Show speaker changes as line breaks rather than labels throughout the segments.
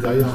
derrière.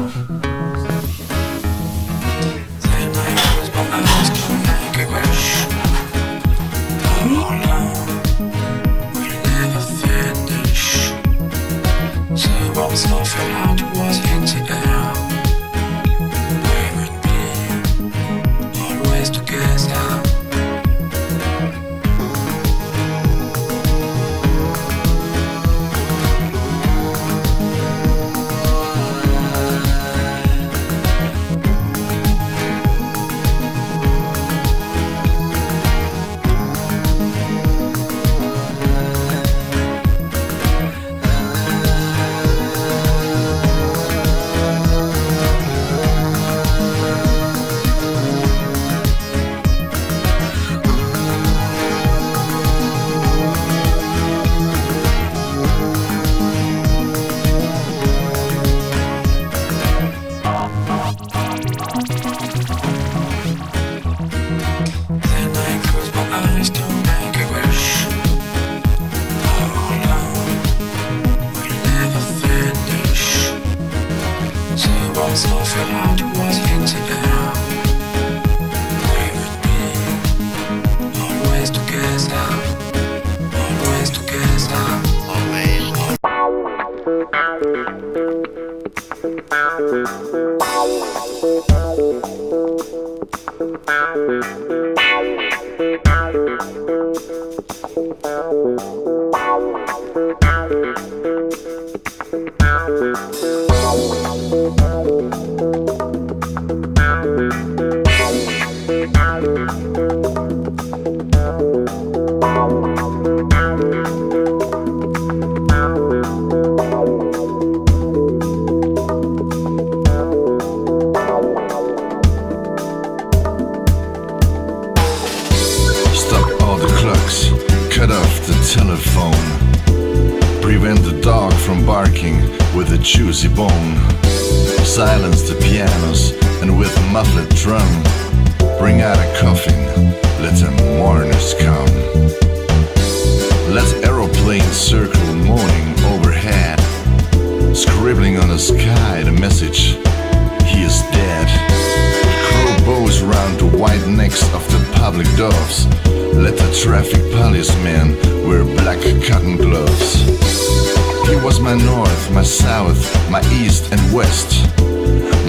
Juicy bone, silence the pianos, and with a muffled drum, bring out a coffin, let the mourners come. Let aeroplanes circle moaning overhead, scribbling on the sky the message, he is dead. Crow bows round the white necks of the public doves, let the traffic policemen wear black cotton gloves. He was my north, my south, my east and west,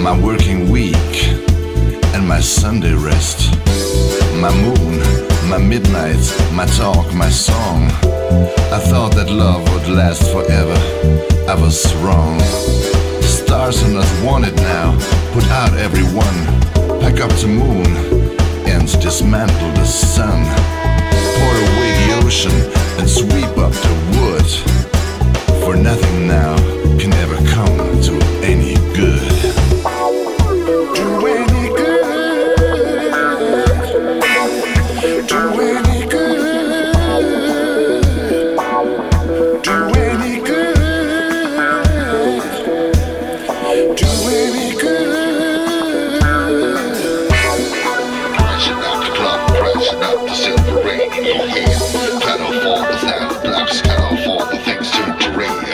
my working week and my Sunday rest, my moon, my midnight, my talk, my song. I thought that love would last forever, I was wrong. Stars are not wanted now, put out everyone, pack up the moon and dismantle the sun, pour away the ocean and sweep up the wood. For nothing now can ever come to any good. To any good. To any good. To any good. To any good. Crashing out the clock, crashing out the silver rain in your head. Cut off all the thousand blocks, cut off all the things turned to rain.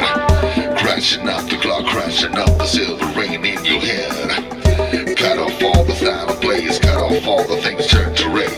Crashing up the clock, crashing up the silver rain in your head. Cut off all the silent plays, cut off all the things turned to rain.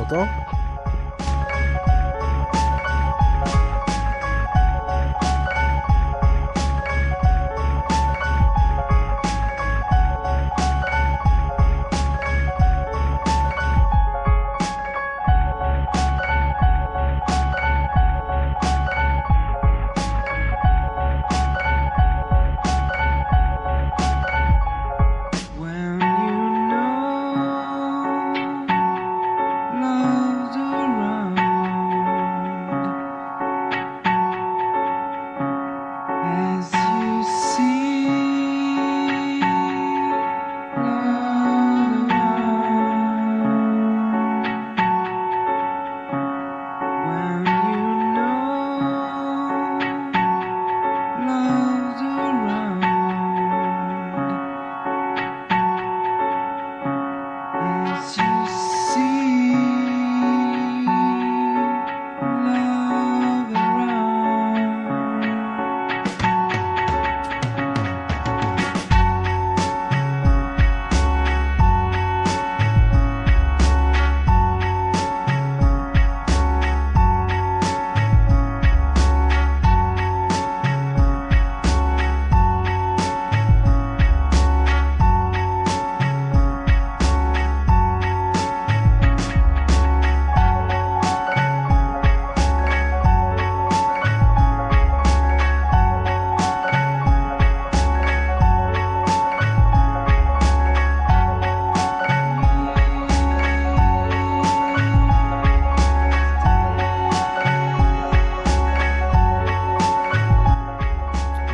m'entends?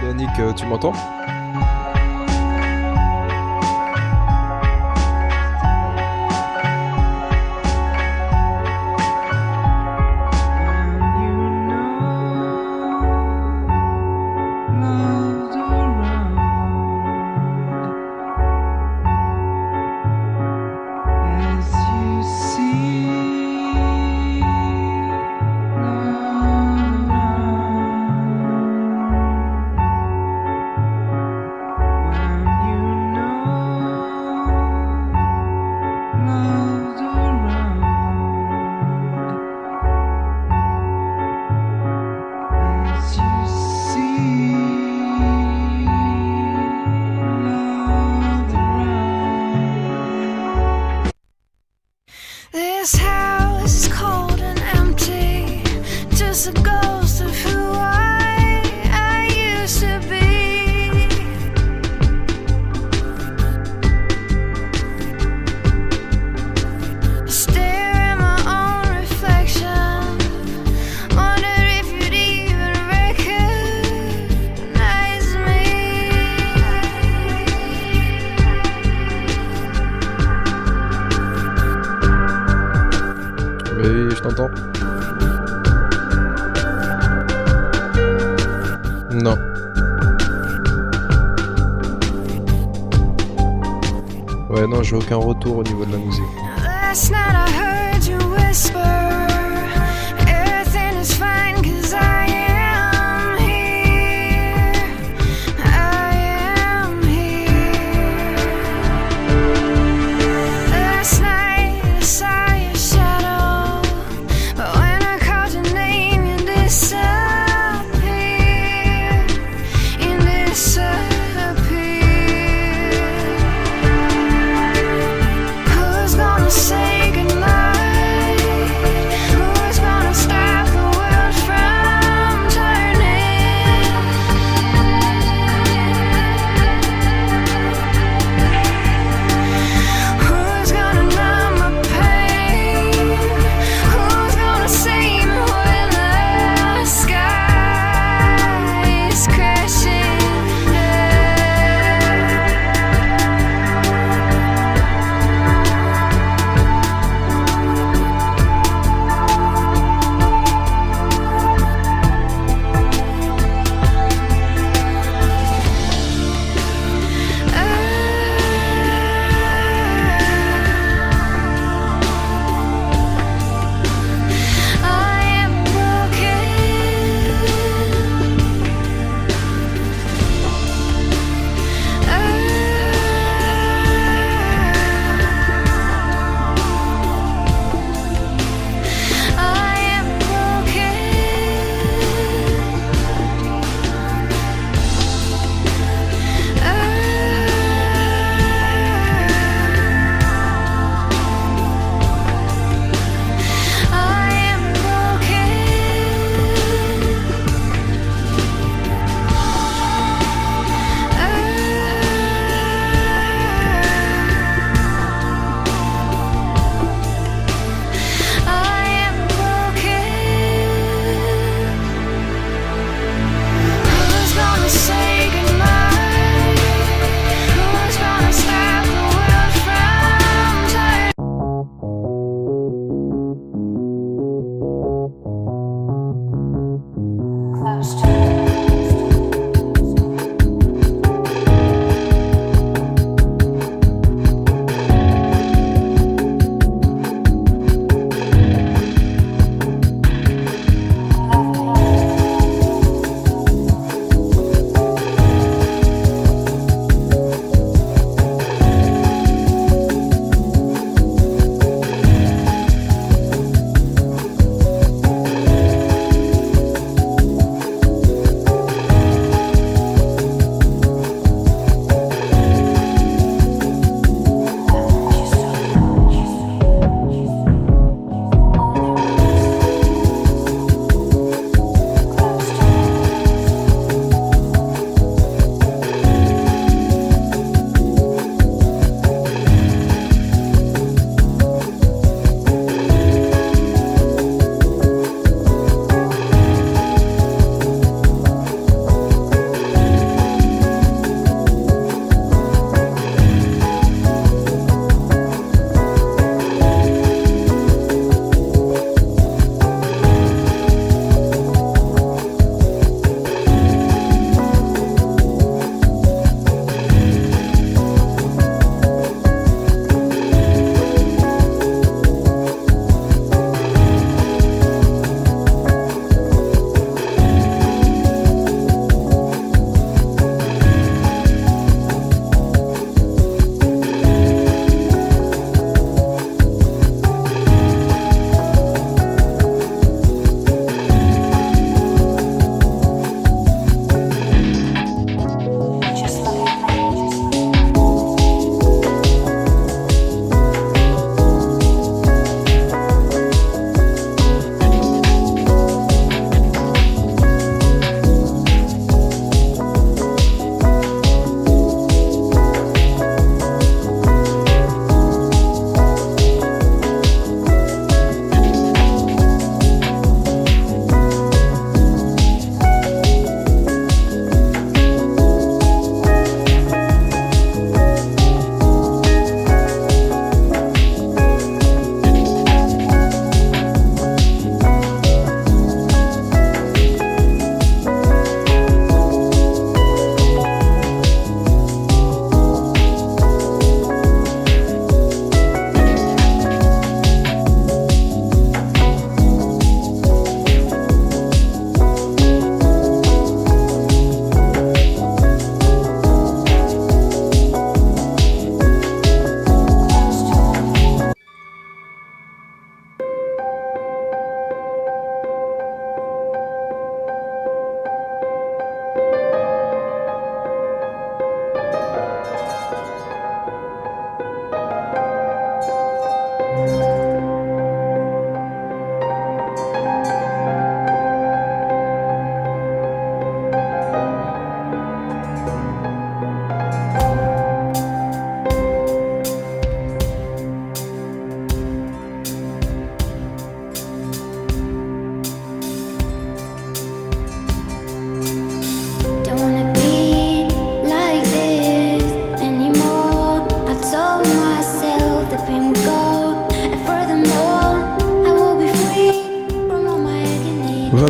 Yannick, tu m'entends?
This house is cold and empty, just a ghost of who I used to be. I stare at my own reflection, wonder if you'd even recognize me.
Oui, je t'entends. Non. Ouais, non, j'ai aucun retour au niveau de la musique.
Last night I heard you whisper, everything is fine 'cause I am here. I am here. Last night I saw your shadow, but when I called your name you disappeared. You disappeared. Who's gonna say goodnight?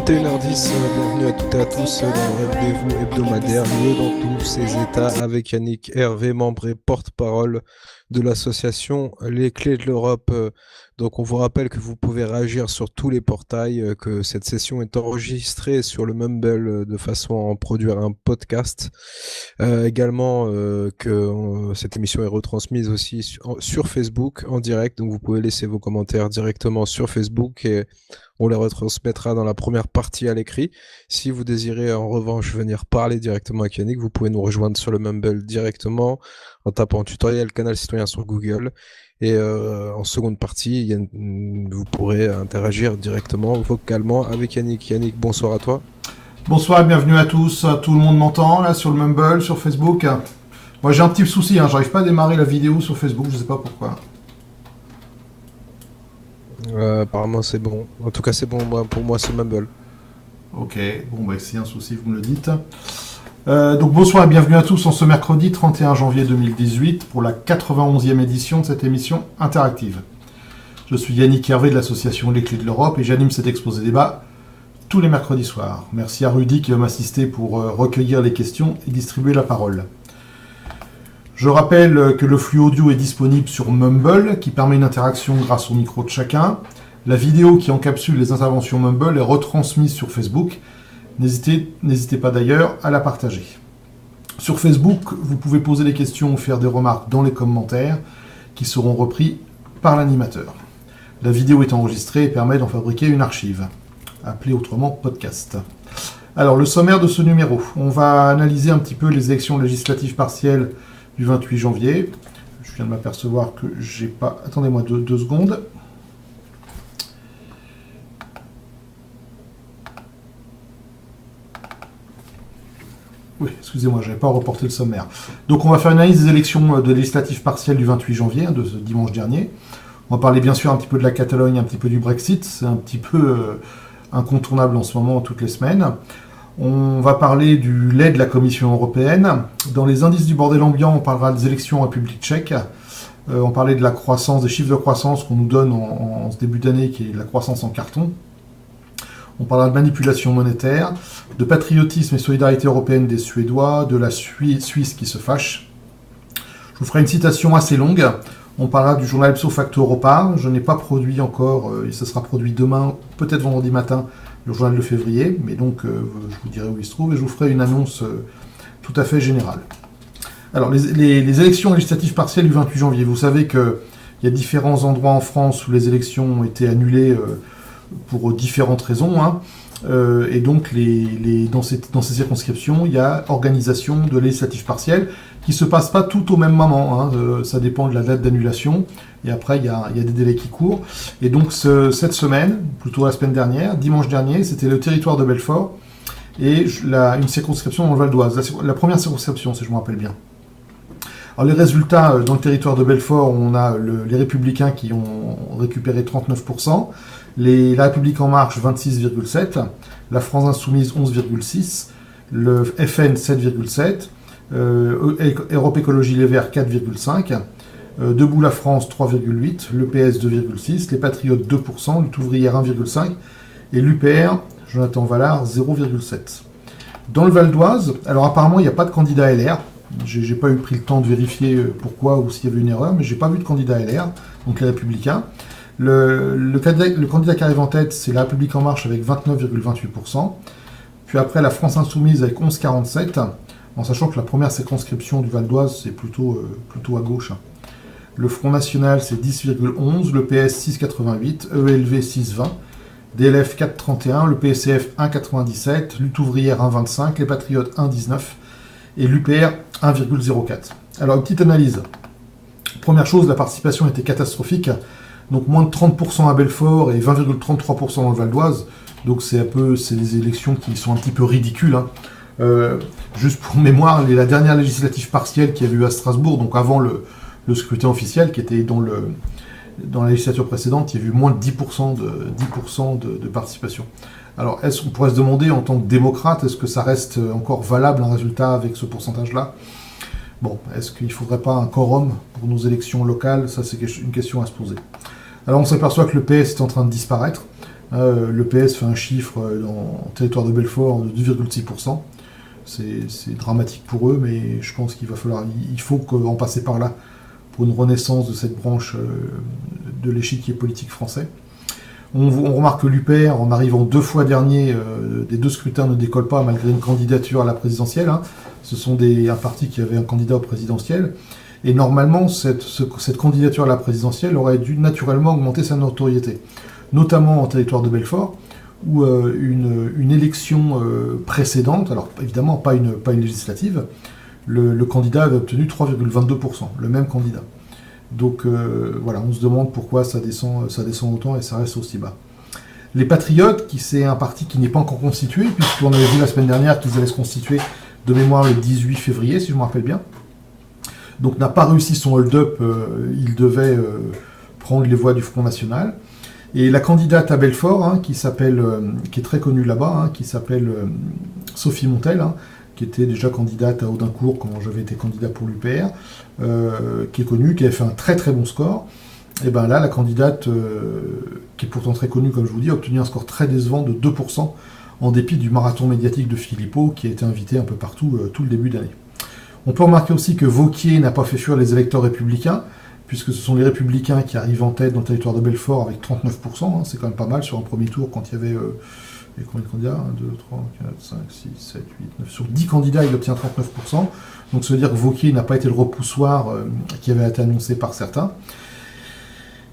21h10, bienvenue à toutes et à tous dans le rendez-vous hebdomadaire, mieux dans tous ses états, avec Yannick Hervé, membre et porte-parole de l'association Les Clés de l'Europe. Donc on vous rappelle que vous pouvez réagir sur tous les portails, que cette session est enregistrée sur le Mumble de façon à en produire un podcast. Également que cette émission est retransmise aussi sur Facebook en direct, donc vous pouvez laisser vos commentaires directement sur Facebook et on les retransmettra dans la première partie à l'écrit. Si vous désirez en revanche venir parler directement avec Yannick, vous pouvez nous rejoindre sur le Mumble directement en tapant tutoriel Canal Citoyen sur Google. Et en seconde partie, vous pourrez interagir directement, vocalement avec Yannick. Yannick, bonsoir à toi.
Bonsoir et bienvenue à tous. Tout le monde m'entend là sur le Mumble, sur Facebook. Moi j'ai un petit souci, j'arrive pas à démarrer la vidéo sur Facebook, je sais pas pourquoi.
Apparemment c'est bon. En tout cas c'est bon pour moi c'est Mumble.
Ok, bon bah s'il y a un souci vous me le dites. Donc bonsoir et bienvenue à tous en ce mercredi 31 janvier 2018 pour la 91e édition de cette émission interactive. Je suis Yannick Hervé de l'association Les Clés de l'Europe et j'anime cet exposé débat tous les mercredis soirs. Merci à Rudy qui va m'assister pour recueillir les questions et distribuer la parole. Je rappelle que le flux audio est disponible sur Mumble qui permet une interaction grâce au micro de chacun. La vidéo qui encapsule les interventions Mumble est retransmise sur Facebook. N'hésitez pas d'ailleurs à la partager. Sur Facebook, vous pouvez poser des questions ou faire des remarques dans les commentaires qui seront repris par l'animateur. La vidéo est enregistrée et permet d'en fabriquer une archive, appelée autrement podcast. Alors, le sommaire de ce numéro. On va analyser un petit peu les élections législatives partielles du 28 janvier. Je viens de m'apercevoir que j'ai pas... Attendez-moi deux secondes. Oui, excusez-moi, je n'avais pas reporté le sommaire. Donc on va faire une analyse des élections de législatives partielles du 28 janvier, de ce dimanche dernier. On va parler bien sûr un petit peu de la Catalogne, un petit peu du Brexit. C'est un petit peu incontournable en ce moment, toutes les semaines. On va parler du lait de la Commission européenne. Dans les indices du bordel ambiant, on parlera des élections en République tchèque. On parlait de la croissance, des chiffres de croissance qu'on nous donne en ce début d'année, qui est la croissance en carton. On parlera de manipulation monétaire, de patriotisme et solidarité européenne des Suédois, de la Suisse qui se fâche. Je vous ferai une citation assez longue. On parlera du journal Ipso Facto Europa. Je n'ai pas produit encore, et ce sera produit demain, peut-être vendredi matin, le journal de février. Mais donc, je vous dirai où il se trouve et je vous ferai une annonce tout à fait générale. Alors, les élections législatives partielles du 28 janvier. Vous savez qu'il y a différents endroits en France où les élections ont été annulées pour différentes raisons, et donc dans ces circonscriptions, il y a organisation de législatives partielles qui ne se passent pas tout au même moment, ça dépend de la date d'annulation, et après il y a des délais qui courent, et donc cette semaine, plutôt la semaine dernière, dimanche dernier, c'était le territoire de Belfort, et une circonscription dans le Val d'Oise, la première circonscription si je me rappelle bien. Alors les résultats, dans le territoire de Belfort, on a les Républicains qui ont récupéré 39%, la République En Marche 26,7%, la France Insoumise 11,6%, le FN 7,7%, Europe Écologie Les Verts 4,5%, Debout la France 3,8%, le PS 2,6%, les Patriotes 2%, Lutte Ouvrière 1,5% et l'UPR, Jonathan Vallard 0,7%. Dans le Val d'Oise, alors apparemment il n'y a pas de candidat LR, j'ai pas pris le temps de vérifier pourquoi ou s'il y avait une erreur, mais j'ai pas vu de candidat LR, donc les Républicains. Le candidat qui arrive en tête, c'est la République En Marche avec 29,28%. Puis après, la France Insoumise avec 11,47%, en sachant que la première circonscription du Val d'Oise, c'est plutôt à gauche. Le Front National, c'est 10,11%, le PS 6,88%, ELV 6,20%, DLF 4,31%, le PCF 1,97%, Lutte Ouvrière 1,25%, les Patriotes 1,19% et l'UPR 1,04%. Alors, une petite analyse. Première chose, la participation était catastrophique. Donc moins de 30% à Belfort et 20,33% dans le Val d'Oise. Donc c'est des élections qui sont un petit peu ridicules. Juste pour mémoire, la dernière législative partielle qu'il y a eu à Strasbourg, donc avant le scrutin officiel, qui était dans la législature précédente, il y a eu moins de 10% de participation. Alors est-ce qu'on pourrait se demander en tant que démocrate, est-ce que ça reste encore valable un résultat avec ce pourcentage-là ? Bon, est-ce qu'il ne faudrait pas un quorum pour nos élections locales ? Ça, c'est une question à se poser. Alors, on s'aperçoit que le PS est en train de disparaître. Le PS fait un chiffre dans le territoire de Belfort de 2,6%. C'est dramatique pour eux, mais je pense qu'il faut en passer par là pour une renaissance de cette branche de l'échiquier politique français. On remarque que l'UPR, en arrivant 2 fois dernier, des 2 scrutins ne décolle pas malgré une candidature à la présidentielle. Ce sont un parti qui avait un candidat au présidentiel. Et normalement, cette candidature à la présidentielle aurait dû naturellement augmenter sa notoriété, notamment en territoire de Belfort, où une élection précédente, alors évidemment pas une législative, le candidat avait obtenu 3,22%, le même candidat. Donc voilà, on se demande pourquoi ça descend autant et ça reste aussi bas. Les Patriotes, c'est un parti qui n'est pas encore constitué, puisqu'on avait vu la semaine dernière qu'ils allaient se constituer de mémoire le 18 février, si je me rappelle bien. Donc n'a pas réussi son hold-up, il devait prendre les voix du Front National. Et la candidate à Belfort, qui est très connue là-bas, qui s'appelle Sophie Montel, qui était déjà candidate à Audincourt quand j'avais été candidat pour l'UPR, qui est connue, qui avait fait un très très bon score. Et bien là, la candidate, qui est pourtant très connue, comme je vous dis, a obtenu un score très décevant de 2%, en dépit du marathon médiatique de Philippot, qui a été invité un peu partout tout le début d'année. On peut remarquer aussi que Wauquiez n'a pas fait fuir les électeurs républicains, puisque ce sont les républicains qui arrivent en tête dans le territoire de Belfort avec 39%, c'est quand même pas mal sur un premier tour quand il y avait combien de candidats 1, 2, 3, 4, 5, 6, 7, 8, 9. Sur 10 candidats, il obtient 39%. Donc ça veut dire que Wauquiez n'a pas été le repoussoir qui avait été annoncé par certains.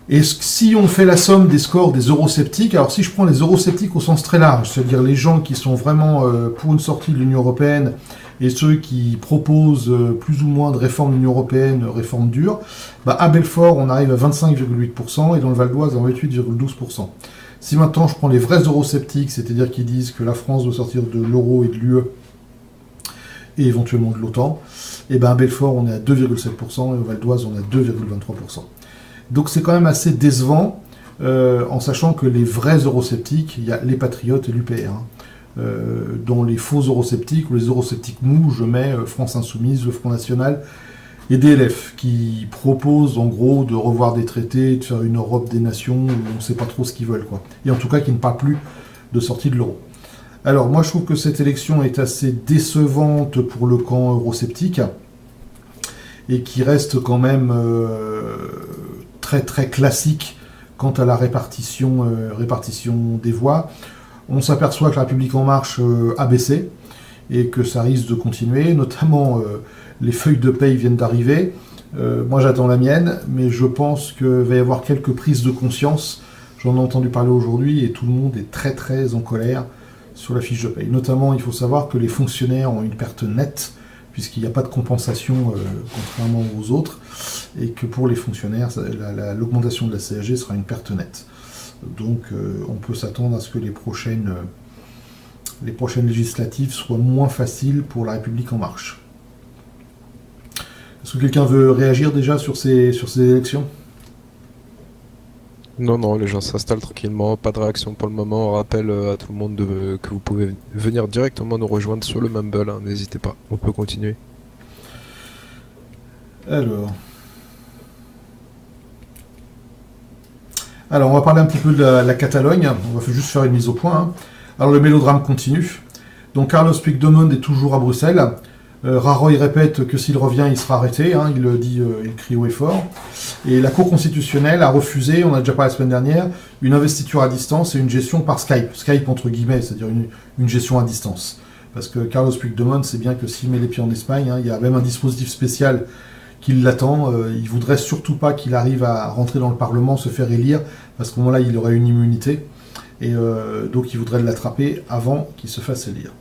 Et si on fait la somme des scores des eurosceptiques, alors si je prends les eurosceptiques au sens très large, c'est-à-dire les gens qui sont vraiment pour une sortie de l'Union européenne et ceux qui proposent plus ou moins de réformes de l'Union européenne, réformes dures, à Belfort, on arrive à 25,8% et dans le Val d'Oise, à 28,12%. Si maintenant je prends les vrais eurosceptiques, c'est-à-dire qui disent que la France doit sortir de l'euro et de l'UE et éventuellement de l'OTAN, et à Belfort, on est à 2,7% et au Val d'Oise, on est à 2,23%. Donc c'est quand même assez décevant, en sachant que les vrais eurosceptiques, il y a les Patriotes et l'UPR. Dans les faux eurosceptiques ou les eurosceptiques mous, je mets France Insoumise, le Front National et DLF, qui proposent en gros de revoir des traités, de faire une Europe des nations où on ne sait pas trop ce qu'ils veulent, et en tout cas qui ne parlent plus de sortie de l'euro. Alors moi je trouve que cette élection est assez décevante pour le camp eurosceptique et qui reste quand même très très classique quant à la répartition des voix. On s'aperçoit que la République En Marche a baissé et que ça risque de continuer, notamment les feuilles de paye viennent d'arriver. Moi j'attends la mienne, mais je pense qu'il va y avoir quelques prises de conscience. J'en ai entendu parler aujourd'hui et tout le monde est très très en colère sur la fiche de paye. Notamment, il faut savoir que les fonctionnaires ont une perte nette, puisqu'il n'y a pas de compensation contrairement aux autres, et que pour les fonctionnaires, l'augmentation de la CSG sera une perte nette. Donc on peut s'attendre à ce que les prochaines législatives soient moins faciles pour la République En Marche. Est-ce que quelqu'un veut réagir déjà sur ces élections ?
Non, les gens s'installent tranquillement, pas de réaction pour le moment. On rappelle à tout le monde que vous pouvez venir directement nous rejoindre sur le Mumble, n'hésitez pas, on peut continuer.
Alors, on va parler un petit peu de la Catalogne, on va juste faire une mise au point. Alors, le mélodrame continue. Donc, Carlos Puigdemont est toujours à Bruxelles. Rajoy répète que s'il revient, il sera arrêté, il le dit, il crie haut et fort. Et la Cour constitutionnelle a refusé, on a déjà parlé la semaine dernière, une investiture à distance et une gestion par Skype. Skype entre guillemets, c'est-à-dire une gestion à distance. Parce que Carlos Puigdemont sait bien que s'il met les pieds en Espagne, il y a même un dispositif spécial qui l'attend. Il voudrait surtout pas qu'il arrive à rentrer dans le Parlement, se faire élire, parce qu'à ce moment-là, il aurait une immunité. Et donc il voudrait l'attraper avant qu'il se fasse élire.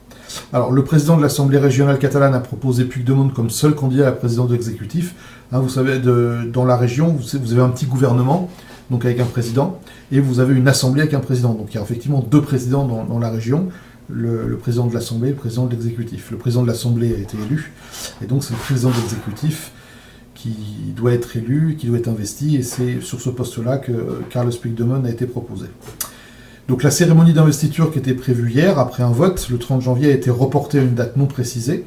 Alors, le président de l'Assemblée régionale catalane a proposé Puigdemont comme seul candidat à la présidence de l'exécutif. Vous savez, dans la région, vous avez un petit gouvernement, donc avec un président, et vous avez une assemblée avec un président. Donc il y a effectivement 2 présidents dans la région, le président de l'Assemblée et le président de l'exécutif. Le président de l'Assemblée a été élu, et donc c'est le président de l'exécutif qui doit être élu, qui doit être investi, et c'est sur ce poste-là que Carlos Puigdemont a été proposé. Donc la cérémonie d'investiture qui était prévue hier, après un vote, le 30 janvier, a été reportée à une date non précisée.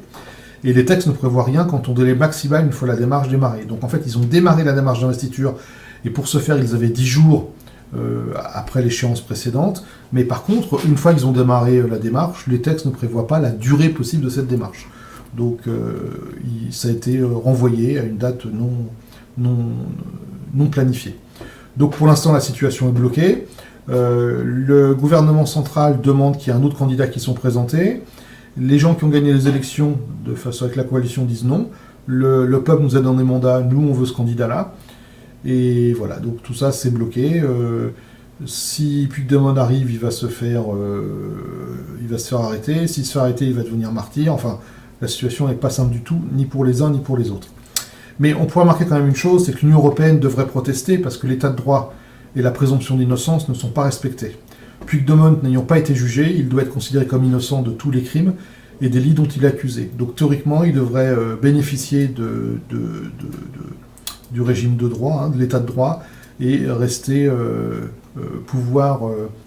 Et les textes ne prévoient rien quant au délai maximal une fois la démarche démarrée. Donc en fait, ils ont démarré la démarche d'investiture, et pour ce faire, ils avaient 10 jours après l'échéance précédente. Mais par contre, une fois qu'ils ont démarré la démarche, les textes ne prévoient pas la durée possible de cette démarche. Donc ça a été renvoyé à une date non planifiée. Donc pour l'instant, la situation est bloquée. Le gouvernement central demande qu'il y ait un autre candidat qui sont présentés. Les gens qui ont gagné les élections de façon avec la coalition disent non. Le peuple nous a donné mandat, nous on veut ce candidat-là. Et voilà, donc tout ça c'est bloqué. Si Puigdemont arrive, il va se faire arrêter. S'il se fait arrêter, il va devenir martyr. Enfin, la situation n'est pas simple du tout, ni pour les uns ni pour les autres. Mais on pourra marquer quand même une chose, c'est que l'Union européenne devrait protester parce que l'état de droit et la présomption d'innocence ne sont pas respectés. Puigdemont n'ayant pas été jugé, il doit être considéré comme innocent de tous les crimes et délits dont il est accusé. Donc théoriquement, il devrait bénéficier du régime de droit, de l'état de droit, et rester pouvoir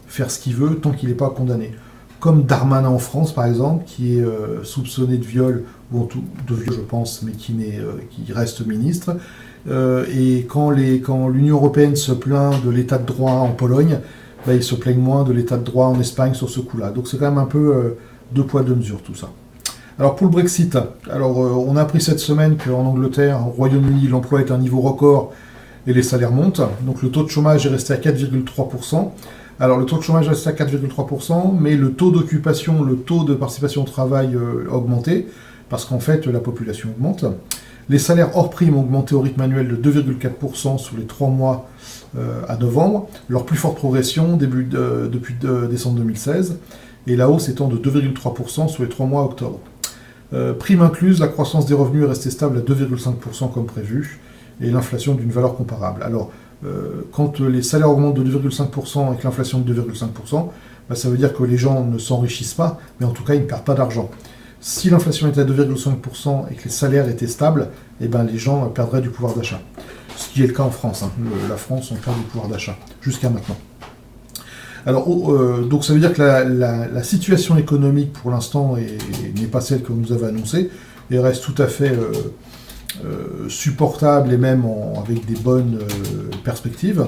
faire ce qu'il veut tant qu'il n'est pas condamné. Comme Darmanin en France, par exemple, qui est soupçonné de viol, ou de viol, je pense, mais qui reste ministre. Et quand l'Union européenne se plaint de l'état de droit en Pologne, ils se plaignent moins de l'état de droit en Espagne sur ce coup-là. Donc c'est quand même un peu deux poids, deux mesures, tout ça. Alors pour le Brexit, on a appris cette semaine qu'en Angleterre, au Royaume-Uni, l'emploi est à un niveau record et les salaires montent. Donc le taux de chômage est resté à 4,3%. Alors le taux de chômage est resté à 4,3%, mais le taux d'occupation, le taux de participation au travail a augmenté, parce qu'en fait la population augmente. Les salaires hors prime ont augmenté au rythme annuel de 2,4% sur les 3 mois à novembre, leur plus forte progression depuis décembre 2016, et la hausse étant de 2,3% sur les 3 mois à octobre. Prime incluse, la croissance des revenus est restée stable à 2,5% comme prévu, et l'inflation d'une valeur comparable. Alors, quand les salaires augmentent de 2,5% et que l'inflation de 2,5%, ça veut dire que les gens ne s'enrichissent pas, mais en tout cas, ils ne perdent pas d'argent. Si l'inflation était à 2,5% et que les salaires étaient stables, les gens perdraient du pouvoir d'achat. Ce qui est le cas en France. La France, on perd du pouvoir d'achat, jusqu'à maintenant. Alors, donc ça veut dire que la situation économique, pour l'instant, n'est pas celle que nous avait annoncée, et reste tout à fait supportable, et même avec des bonnes perspectives.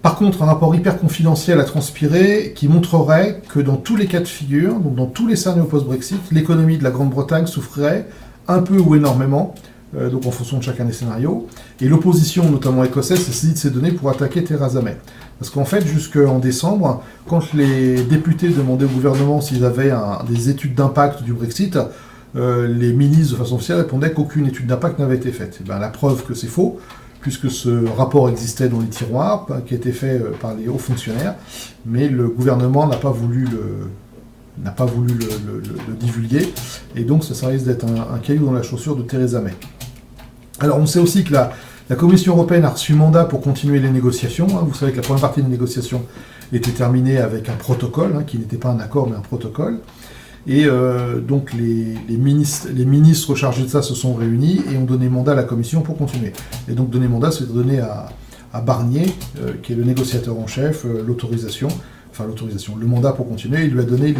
Par contre, un rapport hyper confidentiel a transpiré qui montrerait que dans tous les cas de figure, donc dans tous les scénarios post-Brexit, l'économie de la Grande-Bretagne souffrirait un peu ou énormément, donc en fonction de chacun des scénarios, et l'opposition, notamment écossaise, s'est saisie de ces données pour attaquer Theresa May. Parce qu'en fait, jusqu'en décembre, quand les députés demandaient au gouvernement s'ils avaient des études d'impact du Brexit, les ministres de façon officielle répondaient qu'aucune étude d'impact n'avait été faite. La preuve que c'est faux, puisque ce rapport existait dans les tiroirs, qui a été fait par les hauts fonctionnaires, mais le gouvernement n'a pas voulu le divulguer, et donc ça risque d'être un caillou dans la chaussure de Theresa May. Alors on sait aussi que la Commission européenne a reçu mandat pour continuer les négociations. Vous savez que la première partie des négociations était terminée avec un protocole, qui n'était pas un accord mais un protocole. Et donc les ministres chargés de ça se sont réunis et ont donné mandat à la Commission pour continuer. Et donc donner mandat, c'est donner à Barnier, qui est le négociateur en chef, le mandat pour continuer. Il lui a donné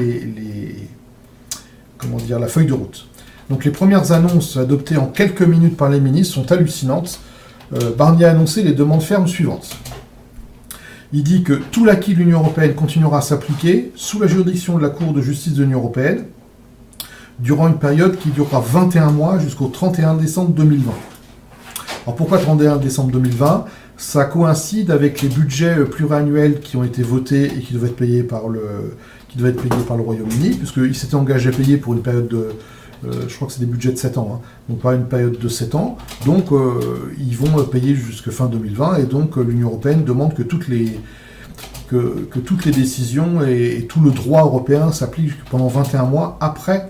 la feuille de route. Donc les premières annonces adoptées en quelques minutes par les ministres sont hallucinantes. Barnier a annoncé les demandes fermes suivantes. Il dit que tout l'acquis de l'Union européenne continuera à s'appliquer sous la juridiction de la Cour de justice de l'Union européenne durant une période qui durera 21 mois jusqu'au 31 décembre 2020. Alors pourquoi 31 décembre 2020 ? Ça coïncide avec les budgets pluriannuels qui ont été votés et qui devaient être payés par le Royaume-Uni, puisqu'il s'était engagé à payer pour une période de... je crois que c'est des budgets de 7 ans, donc pas une période de 7 ans. Donc ils vont payer jusqu'à fin 2020, et donc l'Union européenne demande que toutes les décisions et tout le droit européen s'appliquent pendant 21 mois après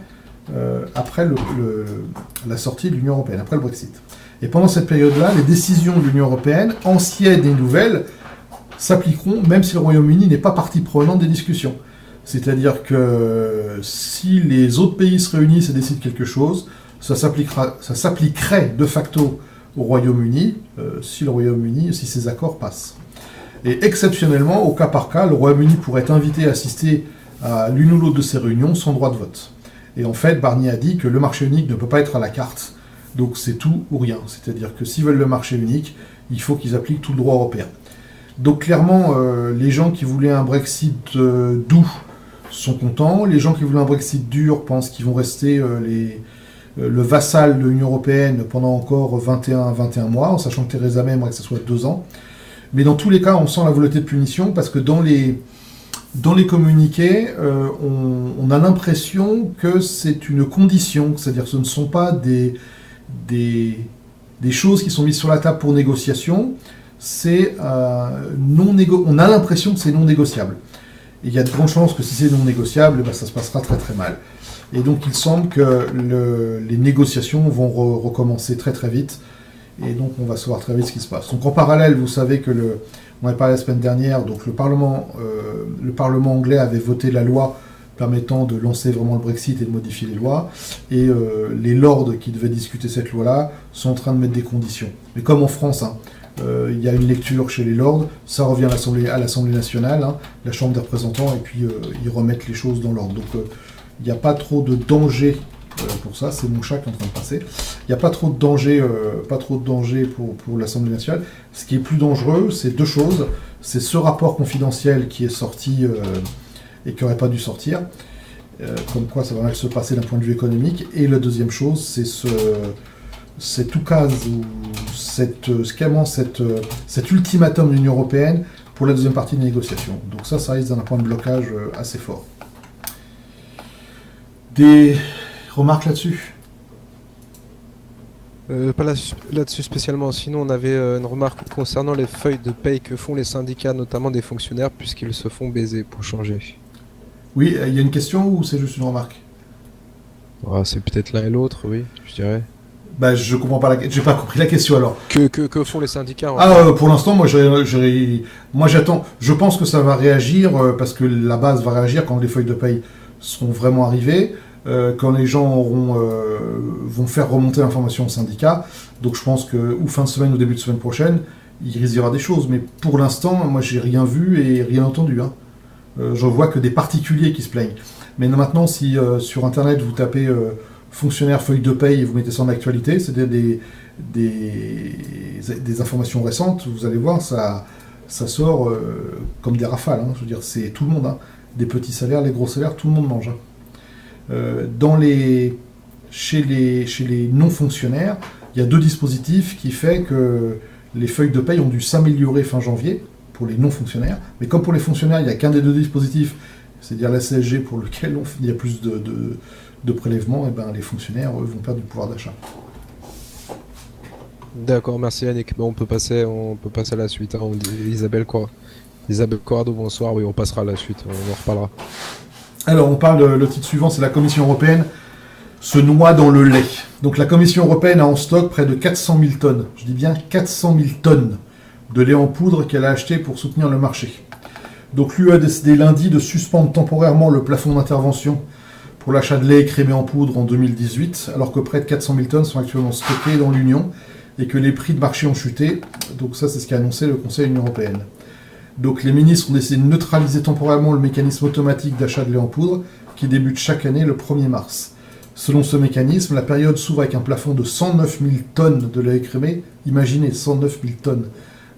la sortie de l'Union européenne, après le Brexit. Et pendant cette période-là, les décisions de l'Union européenne, anciennes et nouvelles, s'appliqueront même si le Royaume-Uni n'est pas partie prenante des discussions. C'est-à-dire que si les autres pays se réunissent et décident quelque chose, ça s'appliquerait de facto au Royaume-Uni si ces accords passent. Et exceptionnellement, au cas par cas, le Royaume-Uni pourrait être invité à assister à l'une ou l'autre de ces réunions sans droit de vote. Et en fait, Barnier a dit que le marché unique ne peut pas être à la carte, donc c'est tout ou rien. C'est-à-dire que s'ils veulent le marché unique, il faut qu'ils appliquent tout le droit européen. Donc clairement, les gens qui voulaient un Brexit doux sont contents. Les gens qui voulaient un Brexit dur pensent qu'ils vont rester le vassal de l'Union européenne pendant encore 21 mois, en sachant que Theresa May aimerait que ce soit 2 ans. Mais dans tous les cas, on sent la volonté de punition parce que dans les communiqués, on a l'impression que c'est une condition, c'est-à-dire que ce ne sont pas des choses qui sont mises sur la table pour négociation, c'est on a l'impression que c'est non négociable. Et il y a de grandes chances que si c'est non négociable, ça se passera très très mal. Et donc il semble que les négociations vont recommencer très très vite, et donc on va savoir très vite ce qui se passe. Donc en parallèle, vous savez que on a parlé la semaine dernière, donc le Parlement anglais avait voté la loi permettant de lancer vraiment le Brexit et de modifier les lois, et les lords qui devaient discuter cette loi-là sont en train de mettre des conditions. Mais comme en France, il y a une lecture chez les lords, ça revient à l'Assemblée nationale, la Chambre des représentants, et puis ils remettent les choses dans l'ordre. Donc il n'y a pas trop de danger pour ça, c'est mon chat qui est en train de passer. Il n'y a pas trop de danger, pour l'Assemblée nationale. Ce qui est plus dangereux, c'est 2 choses. C'est ce rapport confidentiel qui est sorti et qui n'aurait pas dû sortir, comme quoi ça va mal se passer d'un point de vue économique. Et la deuxième chose, c'est cet oukase ou cet ultimatum de l'Union européenne pour la deuxième partie des négociations. Donc ça risque d'un point de blocage assez fort. Des remarques là-dessus ?
Pas là-dessus spécialement. Sinon, on avait une remarque concernant les feuilles de paye que font les syndicats, notamment des fonctionnaires, puisqu'ils se font baiser pour changer.
Oui, il y a une question ou c'est juste une remarque ?
C'est peut-être l'un et l'autre, oui, je dirais.
Je comprends pas j'ai pas compris la question alors.
Que font les syndicats
pour l'instant, moi j'attends. Je pense que ça va réagir parce que la base va réagir quand les feuilles de paye seront vraiment arrivées, quand les gens vont faire remonter l'information au syndicat. Donc je pense que ou fin de semaine ou début de semaine prochaine, il risque d'y avoir des choses. Mais pour l'instant, moi j'ai rien vu et rien entendu. Je vois que des particuliers qui se plaignent. Mais maintenant, si sur Internet vous tapez fonctionnaire feuille de paye et vous mettez ça en actualité, c'est-à-dire des informations récentes, vous allez voir, ça sort comme des rafales. Je veux dire, c'est tout le monde. Des petits salaires, les gros salaires, tout le monde mange. Chez les non-fonctionnaires, il y a 2 dispositifs qui font que les feuilles de paye ont dû s'améliorer fin janvier pour les non-fonctionnaires. Mais comme pour les fonctionnaires, il n'y a qu'un des 2 dispositifs, c'est-à-dire la CSG pour lequel il y a plus de prélèvements, et les fonctionnaires, eux, vont perdre du pouvoir d'achat.
D'accord, merci Yannick. On peut passer à la suite. On dit Isabelle Corrado, bonsoir. Oui, on passera à la suite, on en reparlera.
Alors, on parle, le titre suivant, c'est la Commission européenne se noie dans le lait. Donc la Commission européenne a en stock près de 400 000 tonnes, je dis bien 400 000 tonnes de lait en poudre qu'elle a acheté pour soutenir le marché. Donc l'UE a décidé lundi de suspendre temporairement le plafond d'intervention pour l'achat de lait écrémé en poudre en 2018, alors que près de 400 000 tonnes sont actuellement stockées dans l'Union et que les prix de marché ont chuté. Donc ça, c'est ce qu'a annoncé le Conseil de l'Union européenne. Donc les ministres ont décidé de neutraliser temporairement le mécanisme automatique d'achat de lait en poudre qui débute chaque année le 1er mars. Selon ce mécanisme, la période s'ouvre avec un plafond de 109 000 tonnes de lait écrémé. Imaginez 109 000 tonnes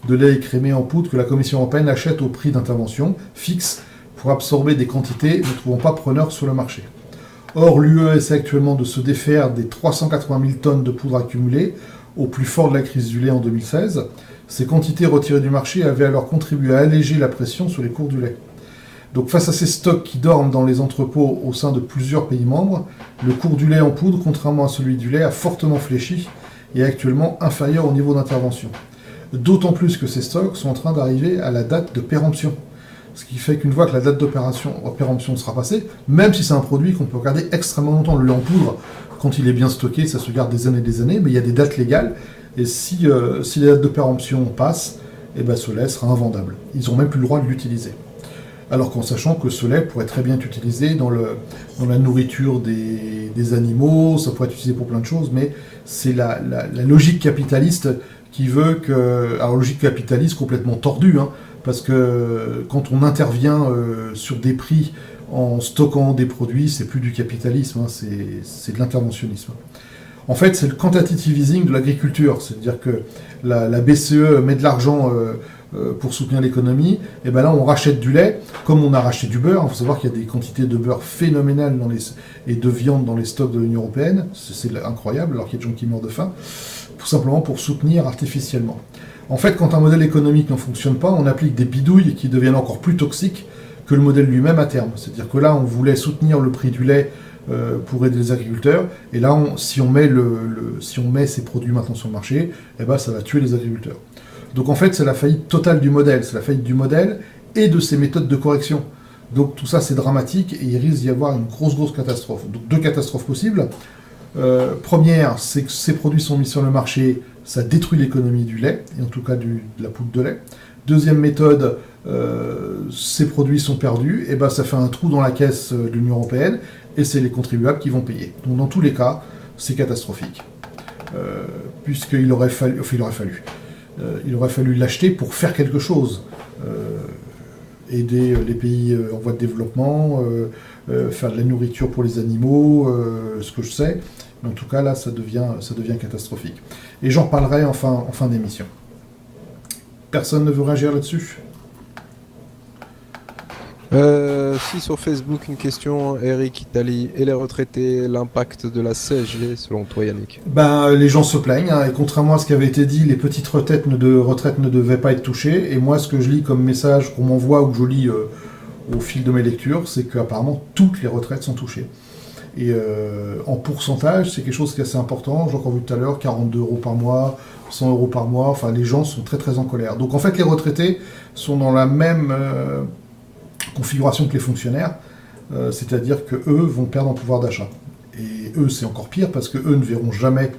de lait écrémé en poudre que la Commission européenne achète au prix d'intervention fixe pour absorber des quantités ne trouvant pas preneur sur le marché. Or, l'UE essaie actuellement de se défaire des 380 000 tonnes de poudre accumulées au plus fort de la crise du lait en 2016. Ces quantités retirées du marché avaient alors contribué à alléger la pression sur les cours du lait. Donc face à ces stocks qui dorment dans les entrepôts au sein de plusieurs pays membres, le cours du lait en poudre, contrairement à celui du lait, a fortement fléchi et est actuellement inférieur au niveau d'intervention. D'autant plus que ces stocks sont en train d'arriver à la date de péremption. Ce qui fait qu'une fois que la date de péremption sera passée, même si c'est un produit qu'on peut garder extrêmement longtemps, le lait en poudre, quand il est bien stocké, ça se garde des années, mais il y a des dates légales, et si les dates de péremption passent, ce lait sera invendable. Ils n'ont même plus le droit de l'utiliser. Alors qu'en sachant que ce lait pourrait très bien être utilisé dans la nourriture des animaux, ça pourrait être utilisé pour plein de choses, mais c'est la logique capitaliste qui veut que... Alors logique capitaliste complètement tordue, parce que quand on intervient sur des prix en stockant des produits, c'est plus du capitalisme, c'est de l'interventionnisme. En fait, c'est le quantitative easing de l'agriculture, c'est-à-dire que la BCE met de l'argent pour soutenir l'économie, et ben là on rachète du lait, comme on a racheté du beurre. Il faut savoir qu'il y a des quantités de beurre phénoménales et de viande dans les stocks de l'Union européenne, c'est incroyable, alors qu'il y a des gens qui meurent de faim, tout simplement pour soutenir artificiellement. En fait, quand un modèle économique ne fonctionne pas, on applique des bidouilles qui deviennent encore plus toxiques que le modèle lui-même à terme. C'est-à-dire que là, on voulait soutenir le prix du lait pour aider les agriculteurs, et là, si on met ces produits maintenant sur le marché, eh ben, ça va tuer les agriculteurs. Donc en fait, c'est la faillite totale du modèle, c'est la faillite du modèle et de ses méthodes de correction. Donc tout ça, c'est dramatique, et il risque d'y avoir une grosse catastrophe. Donc 2 catastrophes possibles. Première, c'est que ces produits sont mis sur le marché, ça détruit l'économie du lait, et en tout cas de la poudre de lait. Deuxième méthode, ces produits sont perdus, et ben ça fait un trou dans la caisse de l'Union européenne, et c'est les contribuables qui vont payer. Donc dans tous les cas, c'est catastrophique. Puisqu'il aurait fallu l'acheter pour faire quelque chose. Aider les pays en voie de développement, faire de la nourriture pour les animaux, ce que je sais. Mais en tout cas, là, ça devient catastrophique. Et j'en parlerai en fin d'émission. Personne ne veut réagir là-dessus ?
Si sur Facebook, une question, Eric Italie, et les retraités, l'impact de la CSG selon toi, Yannick?
Les gens se plaignent, hein, et contrairement à ce qui avait été dit, les petites retraites ne devaient pas être touchées, et moi ce que je lis comme message qu'on m'envoie ou que je lis au fil de mes lectures, c'est qu'apparemment toutes les retraites sont touchées. Et en pourcentage, c'est quelque chose qui est assez important, j'ai encore vu tout à l'heure, 42 € par mois, 100 € par mois, enfin les gens sont très en colère. Donc en fait les retraités sont dans la même configuration que les fonctionnaires, c'est-à-dire que eux vont perdre en pouvoir d'achat. Et eux, c'est encore pire parce que eux ne verront jamais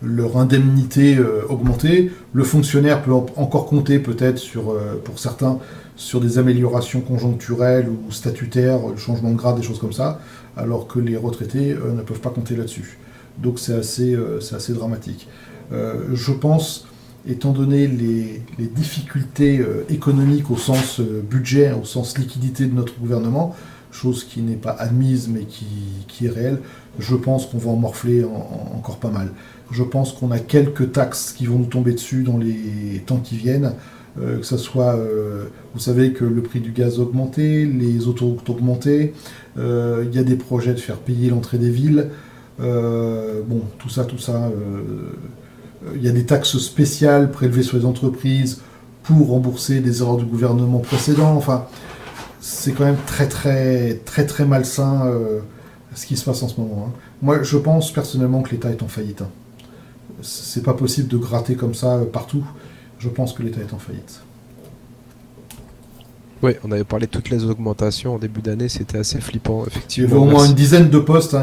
leur indemnité augmenter. Le fonctionnaire peut encore compter peut-être pour certains sur des améliorations conjoncturelles ou statutaires, le changement de grade, des choses comme ça, alors que les retraités ne peuvent pas compter là-dessus. Donc c'est assez dramatique. Je pense, étant donné les difficultés économiques au sens budget, au sens liquidité de notre gouvernement, chose qui n'est pas admise mais qui est réelle, je pense qu'on va en morfler encore pas mal. Je pense qu'on a quelques taxes qui vont nous tomber dessus dans les temps qui viennent, que ça soit, vous savez que le prix du gaz a augmenté, les autoroutes ont augmenté, il y a des projets de faire payer l'entrée des villes, tout ça, il y a des taxes spéciales prélevées sur les entreprises pour rembourser des erreurs du gouvernement précédent. Enfin, c'est quand même très malsain ce qui se passe en ce moment. Hein. Moi, je pense personnellement que l'État est en faillite. Hein. C'est pas possible de gratter comme ça partout. Je pense que l'État est en faillite.
Oui, on avait parlé de toutes les augmentations en début d'année, c'était assez flippant, effectivement.
Il y avait au moins une dizaine de postes,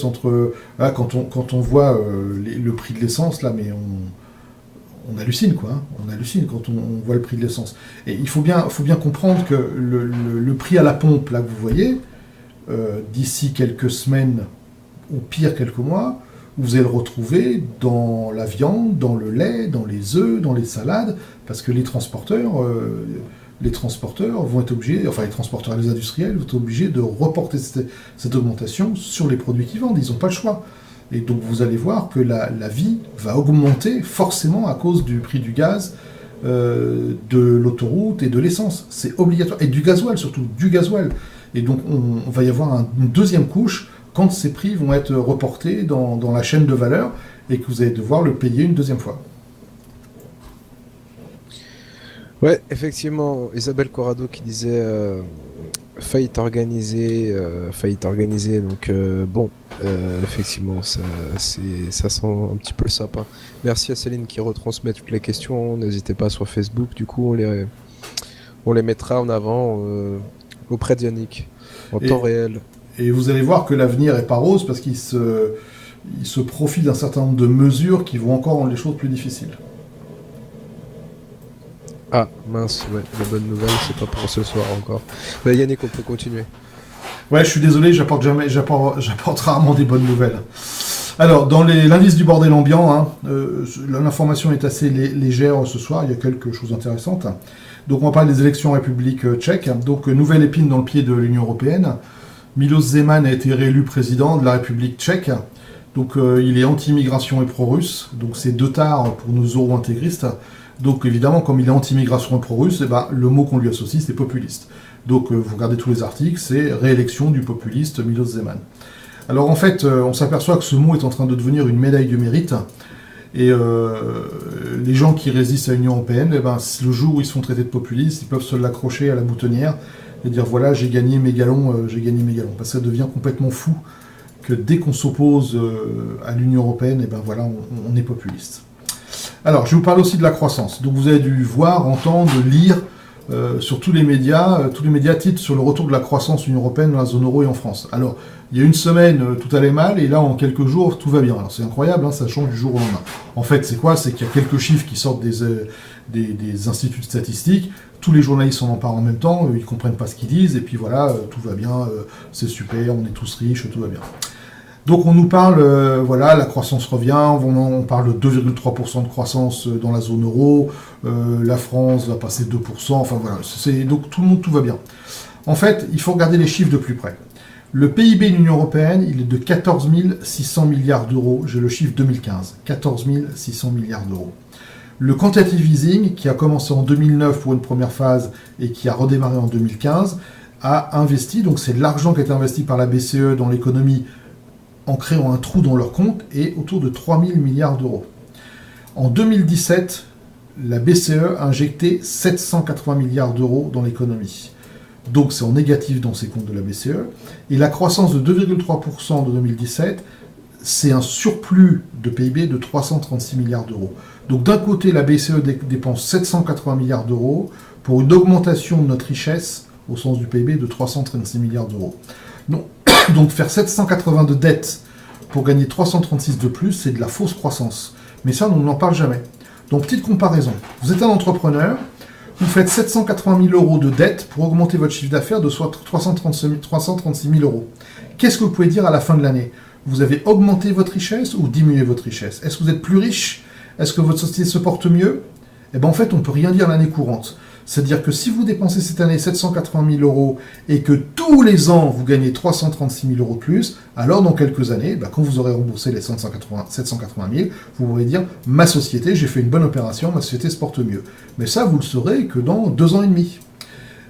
entre... Là, quand on voit le prix de l'essence, là, mais on hallucine, quoi. Hein. On hallucine quand on voit le prix de l'essence. Et il faut bien comprendre que le prix à la pompe, là, que vous voyez, d'ici quelques semaines, ou pire quelques mois, vous allez le retrouver dans la viande, dans le lait, dans les œufs, dans les salades, parce que les transporteurs vont être obligés, enfin les transporteurs et les industriels vont être obligés de reporter cette augmentation sur les produits qu'ils vendent. Ils n'ont pas le choix. Et donc vous allez voir que la vie va augmenter forcément à cause du prix du gaz, de l'autoroute et de l'essence. C'est obligatoire. Et du gasoil surtout, du gasoil. Et donc on va y avoir une deuxième couche quand ces prix vont être reportés dans la chaîne de valeur et que vous allez devoir le payer une deuxième fois.
Ouais, effectivement, Isabelle Corrado qui disait faillite organisée, donc effectivement, ça sent un petit peu le sapin. Merci à Céline qui retransmet toutes les questions, n'hésitez pas sur Facebook, du coup on les mettra en avant auprès de Yannick, en temps réel.
Et vous allez voir que l'avenir est pas rose parce qu'il se profile d'un certain nombre de mesures qui vont encore rendre les choses plus difficiles.
Ah, mince, ouais, la bonne nouvelle, c'est pas pour ce soir encore. Bah, Yannick, on peut continuer.
Ouais, je suis désolé, j'apporte rarement des bonnes nouvelles. Alors, dans l'indice du bordel ambiant, hein, l'information est assez légère ce soir, il y a quelques choses intéressantes. Donc, on va parler des élections en République tchèque. Donc, nouvelle épine dans le pied de l'Union européenne. Miloš Zeman a été réélu président de la République tchèque. Donc, il est anti-immigration et pro-russe. Donc, c'est deux tares pour nos euro-intégristes. Donc évidemment, comme il est anti-immigration et pro-russe, eh ben, le mot qu'on lui associe, c'est populiste. Donc vous regardez tous les articles, c'est réélection du populiste Miloš Zeman. Alors en fait, on s'aperçoit que ce mot est en train de devenir une médaille du mérite. Et les gens qui résistent à l'Union européenne, eh ben, le jour où ils se font traiter de populistes, ils peuvent se l'accrocher à la boutonnière et dire voilà, j'ai gagné mes galons. Parce que ça devient complètement fou que dès qu'on s'oppose à l'Union européenne, eh ben, voilà, on est populiste. Alors, je vais vous parler aussi de la croissance. Donc vous avez dû voir, entendre, lire sur tous les médias titrent sur le retour de la croissance de l'Union européenne dans la zone euro et en France. Alors, il y a une semaine, tout allait mal, et là, en quelques jours, tout va bien. Alors, c'est incroyable, hein, ça change du jour au lendemain. En fait, c'est quoi? C'est qu'il y a quelques chiffres qui sortent des instituts de statistiques, tous les journalistes s'en emparent en même temps, ils comprennent pas ce qu'ils disent, et puis voilà, tout va bien, c'est super, on est tous riches, tout va bien. Donc on nous parle, voilà, la croissance revient, on parle de 2,3% de croissance dans la zone euro, la France va passer 2%, enfin voilà, donc tout va bien. En fait, il faut regarder les chiffres de plus près. Le PIB de l'Union européenne, il est de 14 600 milliards d'euros, j'ai le chiffre 2015, 14 600 milliards d'euros. Le quantitative easing, qui a commencé en 2009 pour une première phase et qui a redémarré en 2015, a investi, donc c'est de l'argent qui a été investi par la BCE dans l'économie en créant un trou dans leur compte, et autour de 3 000 milliards d'euros. En 2017, la BCE a injecté 780 milliards d'euros dans l'économie. Donc c'est en négatif dans ces comptes de la BCE. Et la croissance de 2,3% de 2017, c'est un surplus de PIB de 336 milliards d'euros. Donc d'un côté, la BCE dépense 780 milliards d'euros pour une augmentation de notre richesse, au sens du PIB, de 336 milliards d'euros. Donc faire 780 de dette pour gagner 336 de plus, c'est de la fausse croissance. Mais ça, on n'en parle jamais. Donc petite comparaison. Vous êtes un entrepreneur, vous faites 780 000 euros de dette pour augmenter votre chiffre d'affaires de soit 336 000 euros. Qu'est-ce que vous pouvez dire à la fin de l'année? Vous avez augmenté votre richesse ou diminué votre richesse? Est-ce que vous êtes plus riche? Est-ce que votre société se porte mieux? Eh bien en fait, on ne peut rien dire l'année courante. C'est-à-dire que si vous dépensez cette année 780 000 euros et que tous les ans vous gagnez 336 000 euros de plus, alors dans quelques années, quand vous aurez remboursé les 780 000, vous pourrez dire « ma société, j'ai fait une bonne opération, ma société se porte mieux ». Mais ça, vous le saurez que dans 2 ans et demi.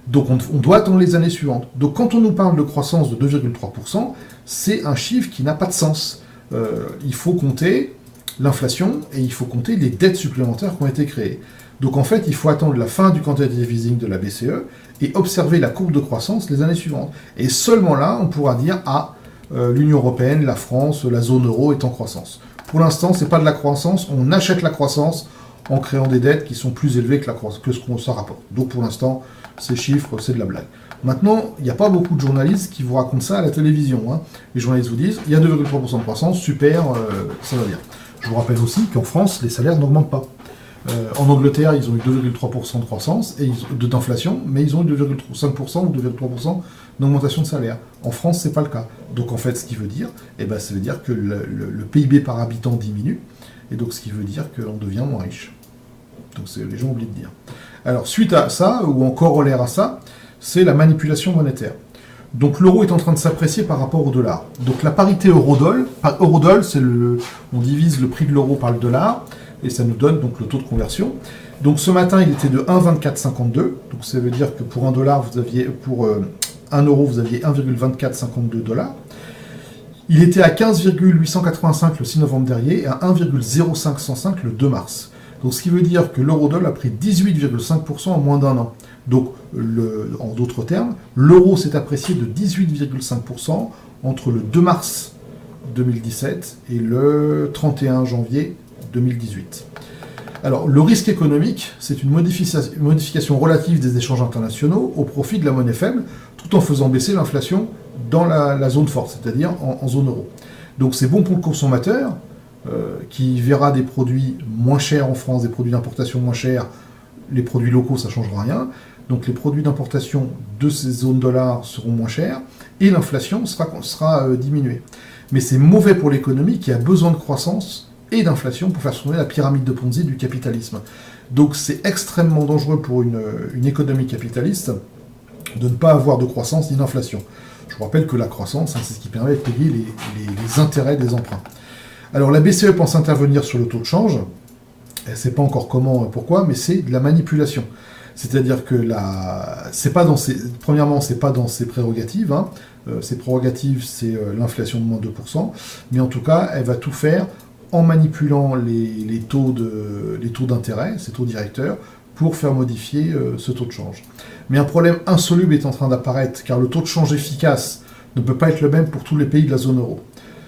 Donc on doit attendre les années suivantes. Donc quand on nous parle de croissance de 2,3%, c'est un chiffre qui n'a pas de sens. Il faut compter l'inflation et il faut compter les dettes supplémentaires qui ont été créées. Donc en fait, il faut attendre la fin du quantitative easing de la BCE et observer la courbe de croissance les années suivantes. Et seulement là, on pourra dire « Ah, l'Union européenne, la France, la zone euro est en croissance ». Pour l'instant, ce n'est pas de la croissance, on achète la croissance en créant des dettes qui sont plus élevées que ce qu'on s'en rapporte. Donc pour l'instant, ces chiffres, c'est de la blague. Maintenant, il n'y a pas beaucoup de journalistes qui vous racontent ça à la télévision. Hein. Les journalistes vous disent « Il y a 2,3% de croissance, super, ça va bien ». Je vous rappelle aussi qu'en France, les salaires n'augmentent pas. En Angleterre, ils ont eu 2,3% de croissance et d'inflation, mais ils ont eu 2,5% ou 2,3% d'augmentation de salaire. En France, c'est pas le cas. Donc en fait, ce qui veut dire, ça veut dire que le PIB par habitant diminue, et donc ce qui veut dire qu'on devient moins riche. Donc les gens oublient de dire. Alors suite à ça, ou en corollaire à ça, c'est la manipulation monétaire. Donc l'euro est en train de s'apprécier par rapport au dollar. Donc la parité euro-dollar, c'est on divise le prix de l'euro par le dollar, et ça nous donne donc le taux de conversion. Donc ce matin, il était de 1,2452. Donc ça veut dire que pour pour 1 euro, vous aviez 1,2452 $. Il était à 15,885 le 6 novembre dernier et à 1,0505 le 2 mars. Donc ce qui veut dire que l'euro-dollar a pris 18,5% en moins d'un an. Donc en d'autres termes, l'euro s'est apprécié de 18,5% entre le 2 mars 2017 et le 31 janvier 2018. Alors, le risque économique, c'est une modification relative des échanges internationaux au profit de la monnaie faible, tout en faisant baisser l'inflation dans la zone forte, c'est-à-dire en zone euro. Donc c'est bon pour le consommateur, qui verra des produits moins chers en France, des produits d'importation moins chers, les produits locaux, ça ne changera rien. Donc les produits d'importation de ces zones dollars seront moins chers, et l'inflation sera diminuée. Mais c'est mauvais pour l'économie qui a besoin de croissance et d'inflation pour faire tourner la pyramide de Ponzi du capitalisme. Donc c'est extrêmement dangereux pour une économie capitaliste de ne pas avoir de croissance ni d'inflation. Je vous rappelle que la croissance, c'est ce qui permet de payer les intérêts des emprunts. Alors la BCE pense intervenir sur le taux de change, Elle ne sait pas encore comment, pourquoi, mais c'est de la manipulation. C'est-à-dire que premièrement, c'est pas dans ses prérogatives. Hein. Ses prérogatives, c'est l'inflation de moins 2%. Mais en tout cas, elle va tout faire en manipulant les taux d'intérêt, ces taux directeurs, pour faire modifier ce taux de change. Mais un problème insoluble est en train d'apparaître, car le taux de change efficace ne peut pas être le même pour tous les pays de la zone euro.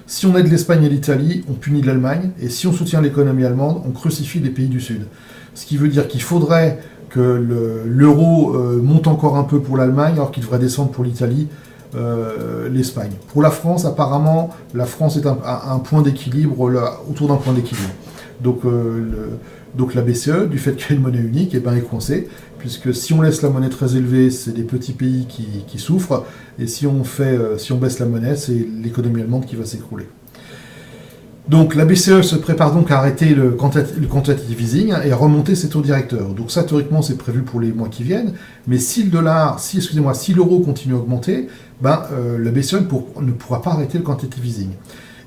Si on aide l'Espagne et l'Italie, on punit l'Allemagne, et si on soutient l'économie allemande, on crucifie les pays du Sud. Ce qui veut dire qu'il faudrait que l'euro monte encore un peu pour l'Allemagne, alors qu'il devrait descendre pour l'Italie, l'Espagne. Pour la France, apparemment, la France est un point d'équilibre, autour d'un point d'équilibre. Donc la BCE, du fait qu'il y a une monnaie unique, est coincée, puisque si on laisse la monnaie très élevée, c'est les petits pays qui souffrent, et si on baisse la monnaie, c'est l'économie allemande qui va s'écrouler. Donc la BCE se prépare donc à arrêter le quantitative easing et à remonter ses taux directeurs. Donc ça, théoriquement, c'est prévu pour les mois qui viennent, mais si l'euro continue à augmenter, la BCE ne pourra pas arrêter le quantitative easing.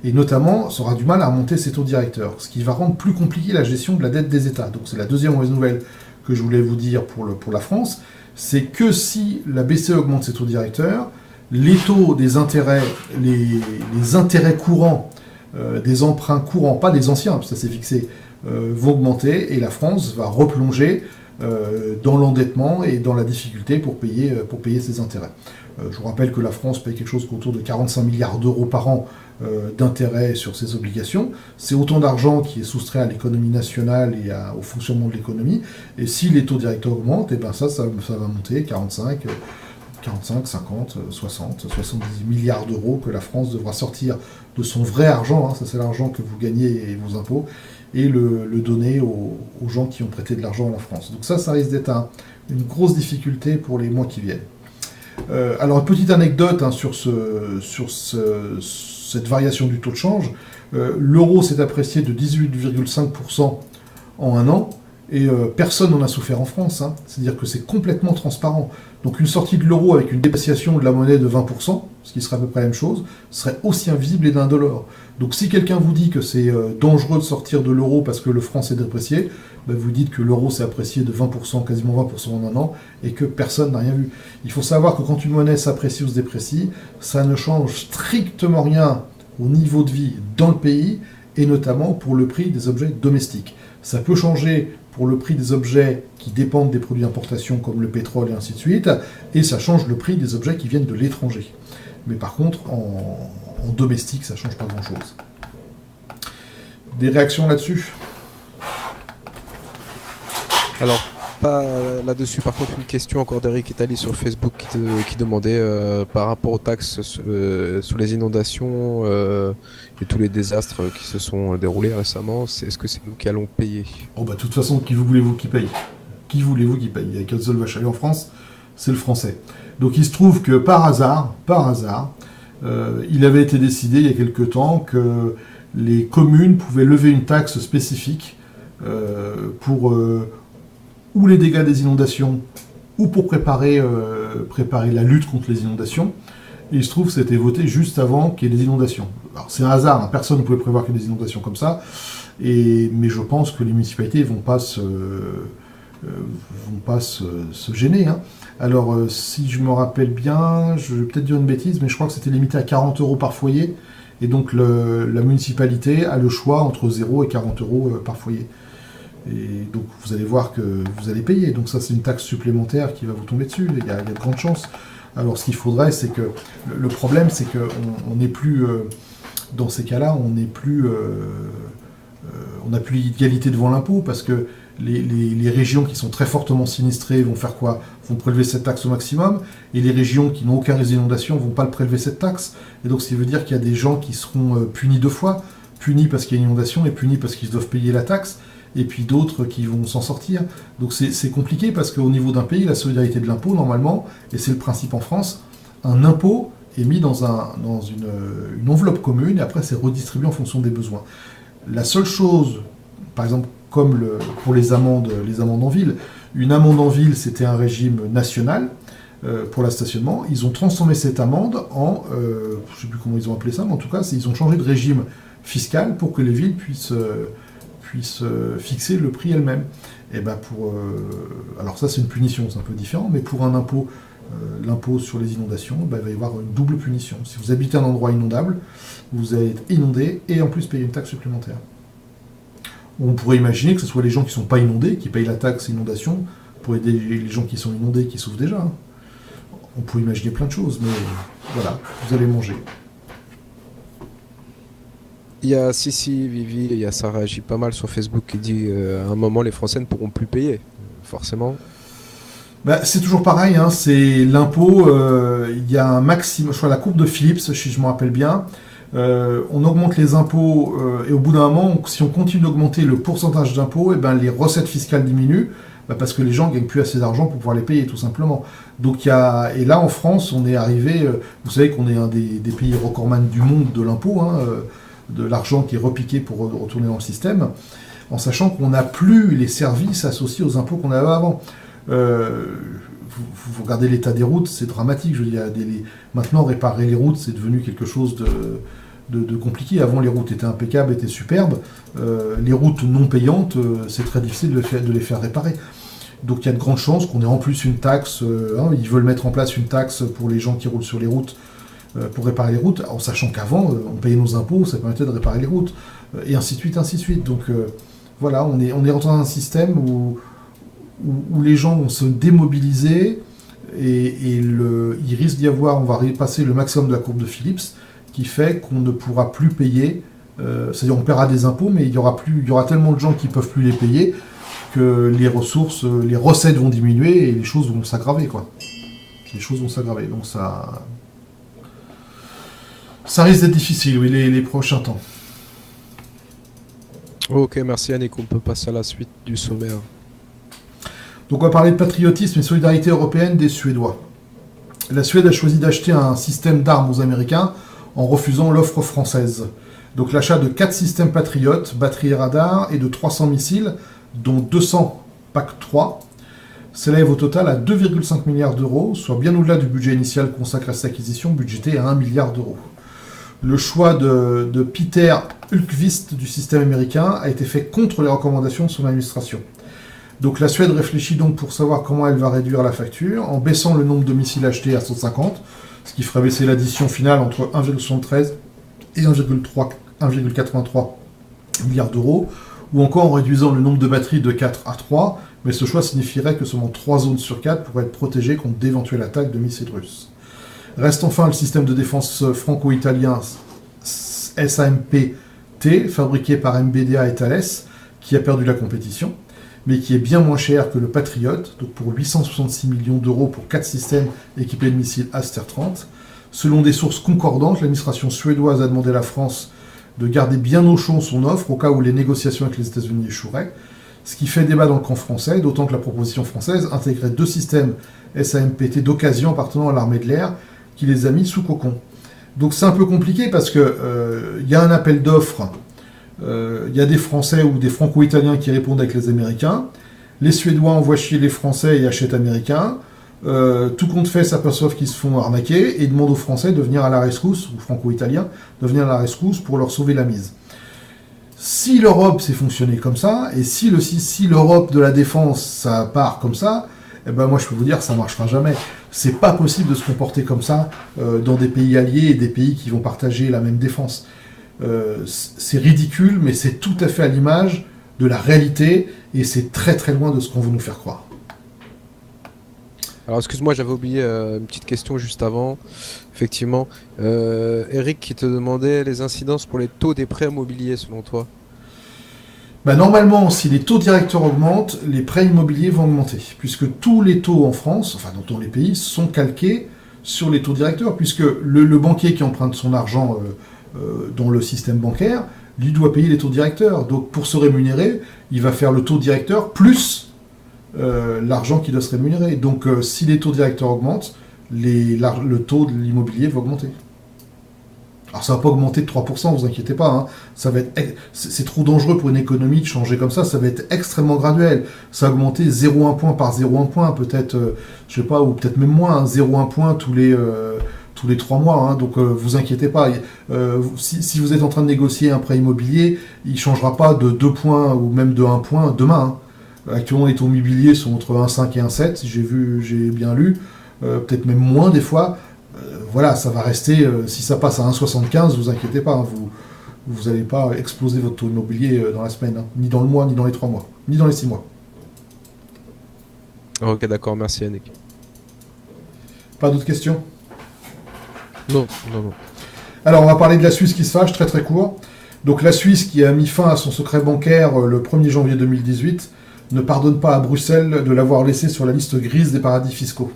Et notamment, ça aura du mal à remonter ses taux directeurs, ce qui va rendre plus compliqué la gestion de la dette des États. Donc c'est la deuxième mauvaise nouvelle que je voulais vous dire pour la France, c'est que si la BCE augmente ses taux directeurs, les taux des intérêts, les intérêts courants, des emprunts courants, pas des anciens, parce que ça s'est fixé, vont augmenter, et la France va replonger dans l'endettement et dans la difficulté pour payer ses intérêts. Je vous rappelle que la France paye quelque chose autour de 45 milliards d'euros par an d'intérêts sur ses obligations. C'est autant d'argent qui est soustrait à l'économie nationale et au fonctionnement de l'économie. Et si les taux directeurs augmentent, ça va monter 45, 50, 60, 70 milliards d'euros que la France devra sortir de son vrai argent, hein, ça c'est l'argent que vous gagnez et vos impôts, et le donner aux gens qui ont prêté de l'argent à la France. Donc ça risque d'être une grosse difficulté pour les mois qui viennent. Alors, une petite anecdote sur cette variation du taux de change. L'euro s'est apprécié de 18,5% en un an, et personne n'en a souffert en France. Hein. C'est-à-dire que c'est complètement transparent. Donc une sortie de l'euro avec une dépréciation de la monnaie de 20%, ce qui serait à peu près la même chose, serait aussi invisible et d'indolore. Donc si quelqu'un vous dit que c'est dangereux de sortir de l'euro parce que le franc s'est déprécié, vous dites que l'euro s'est apprécié de 20%, quasiment 20% en un an, et que personne n'a rien vu. Il faut savoir que quand une monnaie s'apprécie ou se déprécie, ça ne change strictement rien au niveau de vie dans le pays, et notamment pour le prix des objets domestiques. Ça peut changer pour le prix des objets qui dépendent des produits d'importation comme le pétrole et ainsi de suite, et ça change le prix des objets qui viennent de l'étranger. Mais par contre, en domestique, ça ne change pas grand-chose. Des réactions là-dessus ?
Alors, pas là-dessus. Par contre, une question encore d'Eric Etali sur Facebook qui demandait par rapport aux taxes sur les inondations et tous les désastres qui se sont déroulés récemment, est-ce que c'est nous qui allons payer ?
De toute façon, qui voulez-vous qui paye ? Qui voulez-vous qui paye ? Il n'y a qu'un seul vache à lait en France, c'est le français. Donc il se trouve que par hasard, il avait été décidé il y a quelque temps que les communes pouvaient lever une taxe spécifique pour ou les dégâts des inondations, ou pour préparer la lutte contre les inondations. Et il se trouve que c'était voté juste avant qu'il y ait des inondations. Alors c'est un hasard, hein, personne ne pouvait prévoir qu'il y ait des inondations comme ça, mais je pense que les municipalités vont pas se gêner. Hein. Alors si je me rappelle bien, je vais peut-être dire une bêtise, mais je crois que c'était limité à 40 € par foyer, et donc la municipalité a le choix entre 0 et 40 € par foyer. Et donc vous allez voir que vous allez payer. Donc ça c'est une taxe supplémentaire qui va vous tomber dessus. Il y a de grandes chances. Alors ce qu'il faudrait, c'est que le problème, c'est qu'on n'est plus dans ces cas-là, on n'a plus l'égalité devant l'impôt, parce que les régions qui sont très fortement sinistrées vont faire quoi ? Vont prélever cette taxe au maximum, et les régions qui n'ont aucun risque d'inondation ne vont pas le prélever cette taxe. Et donc ça veut dire qu'il y a des gens qui seront punis deux fois, punis parce qu'il y a une inondation et punis parce qu'ils doivent payer la taxe, et puis d'autres qui vont s'en sortir. Donc c'est compliqué, parce qu'au niveau d'un pays, la solidarité de l'impôt, normalement, et c'est le principe en France, un impôt est mis dans une enveloppe commune, et après c'est redistribué en fonction des besoins. La seule chose, par exemple, comme pour les amendes en ville, une amende en ville, c'était un régime national pour le stationnement. Ils ont transformé cette amende en, je ne sais plus comment ils ont appelé ça, mais en tout cas, ils ont changé de régime fiscal pour que les villes puissent puisse fixer le prix elle-même. Et ben alors ça c'est une punition, c'est un peu différent, mais pour un impôt, l'impôt sur les inondations, il va y avoir une double punition. Si vous habitez un endroit inondable, vous allez être inondé et en plus payer une taxe supplémentaire. On pourrait imaginer que ce soit les gens qui ne sont pas inondés qui payent la taxe inondation pour aider les gens qui sont inondés qui souffrent déjà. On peut imaginer plein de choses, mais voilà, vous allez manger.
Il y a Sissi, Vivi, il y a Sarah Agi pas mal sur Facebook qui dit à un moment les Français ne pourront plus payer, forcément.
C'est toujours pareil, hein, c'est l'impôt, il y a un maximum, je crois la courbe de Phillips, si je me rappelle bien, on augmente les impôts et au bout d'un moment, si on continue d'augmenter le pourcentage d'impôts, les recettes fiscales diminuent parce que les gens ne gagnent plus assez d'argent pour pouvoir les payer, tout simplement. Donc et là en France, on est arrivé, vous savez qu'on est un des pays recordman du monde de l'impôt, hein, de l'argent qui est repiqué pour retourner dans le système, en sachant qu'on n'a plus les services associés aux impôts qu'on avait avant. Vous regardez l'état des routes, c'est dramatique. Je veux dire, maintenant, réparer les routes, c'est devenu quelque chose de compliqué. Avant, les routes étaient impeccables, étaient superbes. Les routes non payantes, c'est très difficile de les faire réparer. Donc, il y a de grandes chances qu'on ait en plus une taxe. Ils veulent mettre en place une taxe pour les gens qui roulent sur les routes, pour réparer les routes, en sachant qu'avant, on payait nos impôts, ça permettait de réparer les routes, et ainsi de suite, ainsi de suite. Donc, voilà, on est rentré dans un système où les gens vont se démobiliser et il risque d'y avoir, on va passer le maximum de la courbe de Phillips, qui fait qu'on ne pourra plus payer, c'est-à-dire on paiera des impôts, mais il y aura tellement de gens qui ne peuvent plus les payer que les recettes vont diminuer et les choses vont s'aggraver, quoi. Les choses vont s'aggraver, donc ça risque d'être difficile, oui, les prochains temps.
Ok, merci Yannick, on peut passer à la suite du sommaire.
Donc on va parler de patriotisme et solidarité européenne des Suédois. La Suède a choisi d'acheter un système d'armes aux Américains en refusant l'offre française. Donc l'achat de 4 systèmes patriotes, batteries et radars, et de 300 missiles, dont 200 PAC-3, s'élève au total à 2,5 milliards d'euros, soit bien au-delà du budget initial consacré à cette acquisition, budgété à 1 milliard d'euros. Le choix de Peter Hultqvist du système américain a été fait contre les recommandations de son administration. Donc la Suède réfléchit donc pour savoir comment elle va réduire la facture, en baissant le nombre de missiles achetés à 150, ce qui ferait baisser l'addition finale entre 1,73 et 1,83 milliards d'euros, ou encore en réduisant le nombre de batteries de 4 à 3, mais ce choix signifierait que seulement 3 zones sur 4 pourraient être protégées contre d'éventuelles attaques de missiles russes. Reste enfin le système de défense franco-italien SAMP-T, fabriqué par MBDA et Thales, qui a perdu la compétition, mais qui est bien moins cher que le Patriot, donc pour 866 millions d'euros pour 4 systèmes équipés de missiles Aster 30. Selon des sources concordantes, l'administration suédoise a demandé à la France de garder bien au chaud son offre au cas où les négociations avec les États-Unis échoueraient, ce qui fait débat dans le camp français, d'autant que la proposition française intégrait 2 systèmes SAMPT d'occasion appartenant à l'armée de l'air, qui les a mis sous cocon. Donc c'est un peu compliqué parce que y a un appel d'offres. Il y a des Français ou des Franco-Italiens qui répondent avec les Américains. Les Suédois envoient chier les Français et achètent Américains. Tout compte fait, s'aperçoivent qu'ils se font arnaquer et demandent aux Français de venir à la rescousse, ou Franco-Italiens, de venir à la rescousse pour leur sauver la mise. Si l'Europe s'est fonctionné comme ça, et si l'Europe de la défense, ça part comme ça, eh ben moi je peux vous dire, ça marchera jamais. C'est pas possible de se comporter comme ça dans des pays alliés et des pays qui vont partager la même défense. C'est ridicule, mais c'est tout à fait à l'image de la réalité, et c'est très très loin de ce qu'on veut nous faire croire.
Alors excuse-moi, j'avais oublié une petite question juste avant. Effectivement, Eric qui te demandait les incidences pour les taux des prêts immobiliers selon toi.
Normalement, si les taux directeurs augmentent, les prêts immobiliers vont augmenter, puisque tous les taux en France, enfin dans tous les pays, sont calqués sur les taux directeurs, puisque le banquier qui emprunte son argent dans le système bancaire, lui doit payer les taux directeurs. Donc pour se rémunérer, il va faire le taux directeur plus l'argent qui doit se rémunérer. Donc si les taux directeurs augmentent, le taux de l'immobilier va augmenter. Alors ça va pas augmenter de 3%, vous inquiétez pas, hein. C'est trop dangereux pour une économie de changer comme ça va être extrêmement graduel. Ça va augmenter 0,1 point par 0,1 point, peut-être, je sais pas, ou peut-être même moins, 0,1 point tous tous les 3 mois, hein, donc vous inquiétez pas. Si vous êtes en train de négocier un prêt immobilier, il ne changera pas de 2 points ou même de 1 point demain. Hein. Actuellement, les taux immobiliers sont entre 1,5 et 1,7, si j'ai bien lu, peut-être même moins des fois. Voilà, ça va rester, si ça passe à 1,75, vous inquiétez pas, hein, vous n'allez pas exploser votre taux immobilier dans la semaine, hein, ni dans le mois, ni dans les 3 mois, ni dans les 6 mois.
Ok, d'accord, merci Yannick.
Pas d'autres questions ?
Non.
Alors, on va parler de la Suisse qui se fâche, très très court. Donc la Suisse, qui a mis fin à son secret bancaire le 1er janvier 2018, ne pardonne pas à Bruxelles de l'avoir laissé sur la liste grise des paradis fiscaux.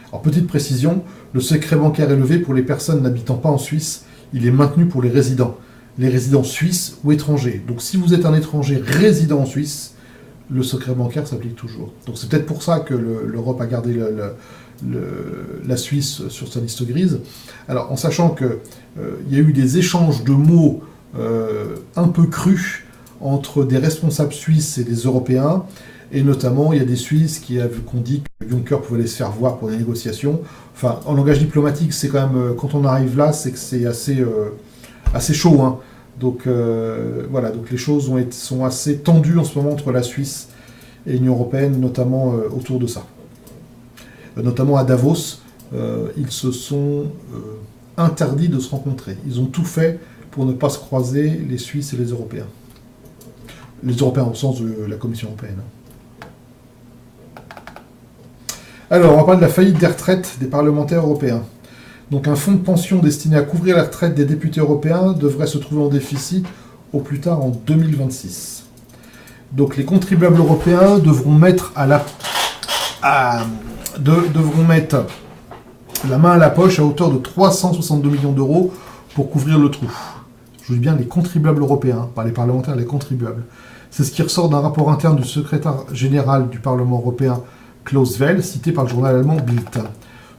Alors, petite précision, le secret bancaire est levé pour les personnes n'habitant pas en Suisse, il est maintenu pour les résidents suisses ou étrangers. Donc si vous êtes un étranger résident en Suisse, le secret bancaire s'applique toujours. Donc c'est peut-être pour ça que l'Europe a gardé la Suisse sur sa liste grise. Alors en sachant qu'il y a eu des échanges de mots un peu crus entre des responsables suisses et des Européens, et notamment il y a des Suisses qui ont dit que Juncker pouvait aller se faire voir pour des négociations. Enfin, en langage diplomatique, c'est quand même, quand on arrive là, c'est que c'est assez chaud, hein. Donc voilà, donc les choses sont assez tendues en ce moment entre la Suisse et l'Union européenne, notamment autour de ça. Notamment à Davos, ils se sont interdits de se rencontrer. Ils ont tout fait pour ne pas se croiser, les Suisses et les Européens. Les Européens au sens de la Commission européenne. Alors, on va parler de la faillite des retraites des parlementaires européens. Donc un fonds de pension destiné à couvrir la retraite des députés européens devrait se trouver en déficit au plus tard en 2026. Donc les contribuables européens devront mettre la main à la poche à hauteur de 362 millions d'euros pour couvrir le trou. Je vous dis bien les contribuables européens, pas les parlementaires, les contribuables. C'est ce qui ressort d'un rapport interne du secrétaire général du Parlement européen, Klaus Welle, cité par le journal allemand Bild.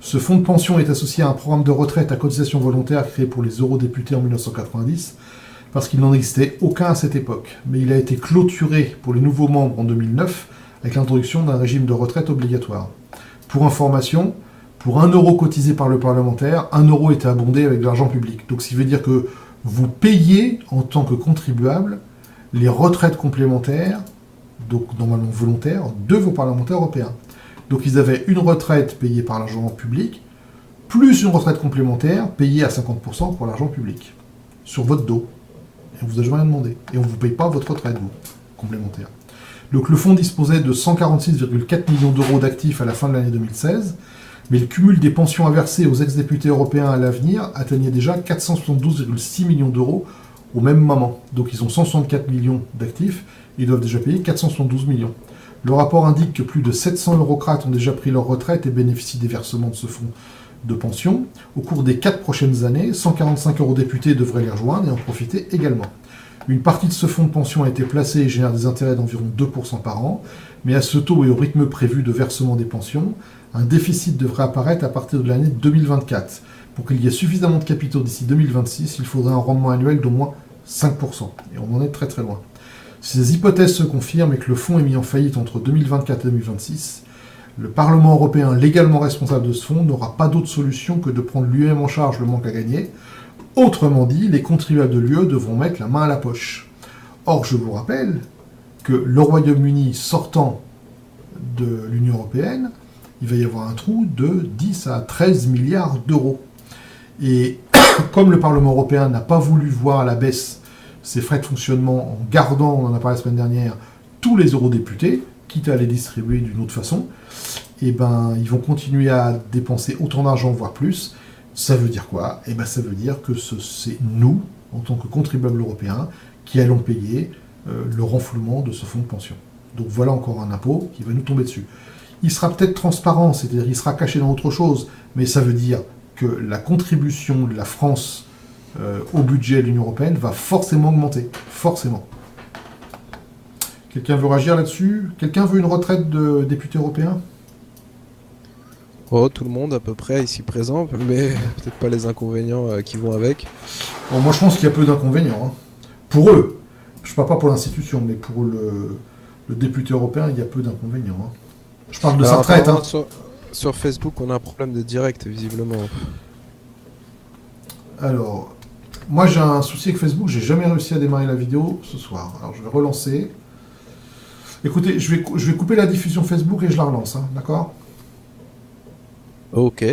Ce fonds de pension est associé à un programme de retraite à cotisation volontaire créé pour les eurodéputés en 1990, parce qu'il n'en existait aucun à cette époque. Mais il a été clôturé pour les nouveaux membres en 2009, avec l'introduction d'un régime de retraite obligatoire. Pour information, pour 1 euro cotisé par le parlementaire, 1 euro était abondé avec de l'argent public. Donc, ce qui veut dire que vous payez, en tant que contribuable, les retraites complémentaires, donc normalement volontaires, de vos parlementaires européens. Donc ils avaient une retraite payée par l'argent public, plus une retraite complémentaire payée à 50% pour l'argent public, sur votre dos. Et on vous a jamais rien demandé. Et on ne vous paye pas votre retraite, vous, complémentaire. Donc le fonds disposait de 146,4 millions d'euros d'actifs à la fin de l'année 2016, mais le cumul des pensions à verser aux ex-députés européens à l'avenir atteignait déjà 472,6 millions d'euros au même moment. Donc ils ont 164 millions d'actifs, ils doivent déjà payer 472 millions. Le rapport indique que plus de 700 eurocrates ont déjà pris leur retraite et bénéficient des versements de ce fonds de pension. Au cours des 4 prochaines années, 145 eurodéputés devraient les rejoindre et en profiter également. Une partie de ce fonds de pension a été placée et génère des intérêts d'environ 2% par an, mais à ce taux et au rythme prévu de versement des pensions, un déficit devrait apparaître à partir de l'année 2024. Pour qu'il y ait suffisamment de capitaux d'ici 2026, il faudrait un rendement annuel d'au moins 5%. Et on en est très très loin. Si ces hypothèses se confirment et que le fonds est mis en faillite entre 2024 et 2026, le Parlement européen, légalement responsable de ce fonds, n'aura pas d'autre solution que de prendre lui-même en charge le manque à gagner. Autrement dit, les contribuables de l'UE devront mettre la main à la poche. Or, je vous rappelle que le Royaume-Uni sortant de l'Union européenne, il va y avoir un trou de 10 à 13 milliards d'euros. Et comme le Parlement européen n'a pas voulu voir à la baisse ses frais de fonctionnement en gardant, on en a parlé la semaine dernière, tous les eurodéputés, quitte à les distribuer d'une autre façon, et ben ils vont continuer à dépenser autant d'argent, voire plus. Ça veut dire quoi ? Et ben ça veut dire que c'est nous, en tant que contribuables européens, qui allons payer le renflouement de ce fonds de pension. Donc voilà encore un impôt qui va nous tomber dessus. Il sera peut-être transparent, c'est-à-dire il sera caché dans autre chose, mais ça veut dire que la contribution de la France au budget de l'Union européenne va forcément augmenter. Forcément. Quelqu'un veut réagir là-dessus ? Quelqu'un veut une retraite de député européen ?
Oh, tout le monde à peu près ici présent, mais peut-être pas les inconvénients qui vont avec.
Bon, moi je pense qu'il y a peu d'inconvénients. Hein. Pour eux, je ne parle pas pour l'institution, mais pour le député européen, il y a peu d'inconvénients. Hein. Je parle de sa retraite. Hein.
Sur Facebook, on a un problème de direct, visiblement.
Alors, moi j'ai un souci avec Facebook, j'ai jamais réussi à démarrer la vidéo ce soir. Alors je vais relancer. Écoutez, je vais couper la diffusion Facebook et je la relance, hein, d'accord?
Ok.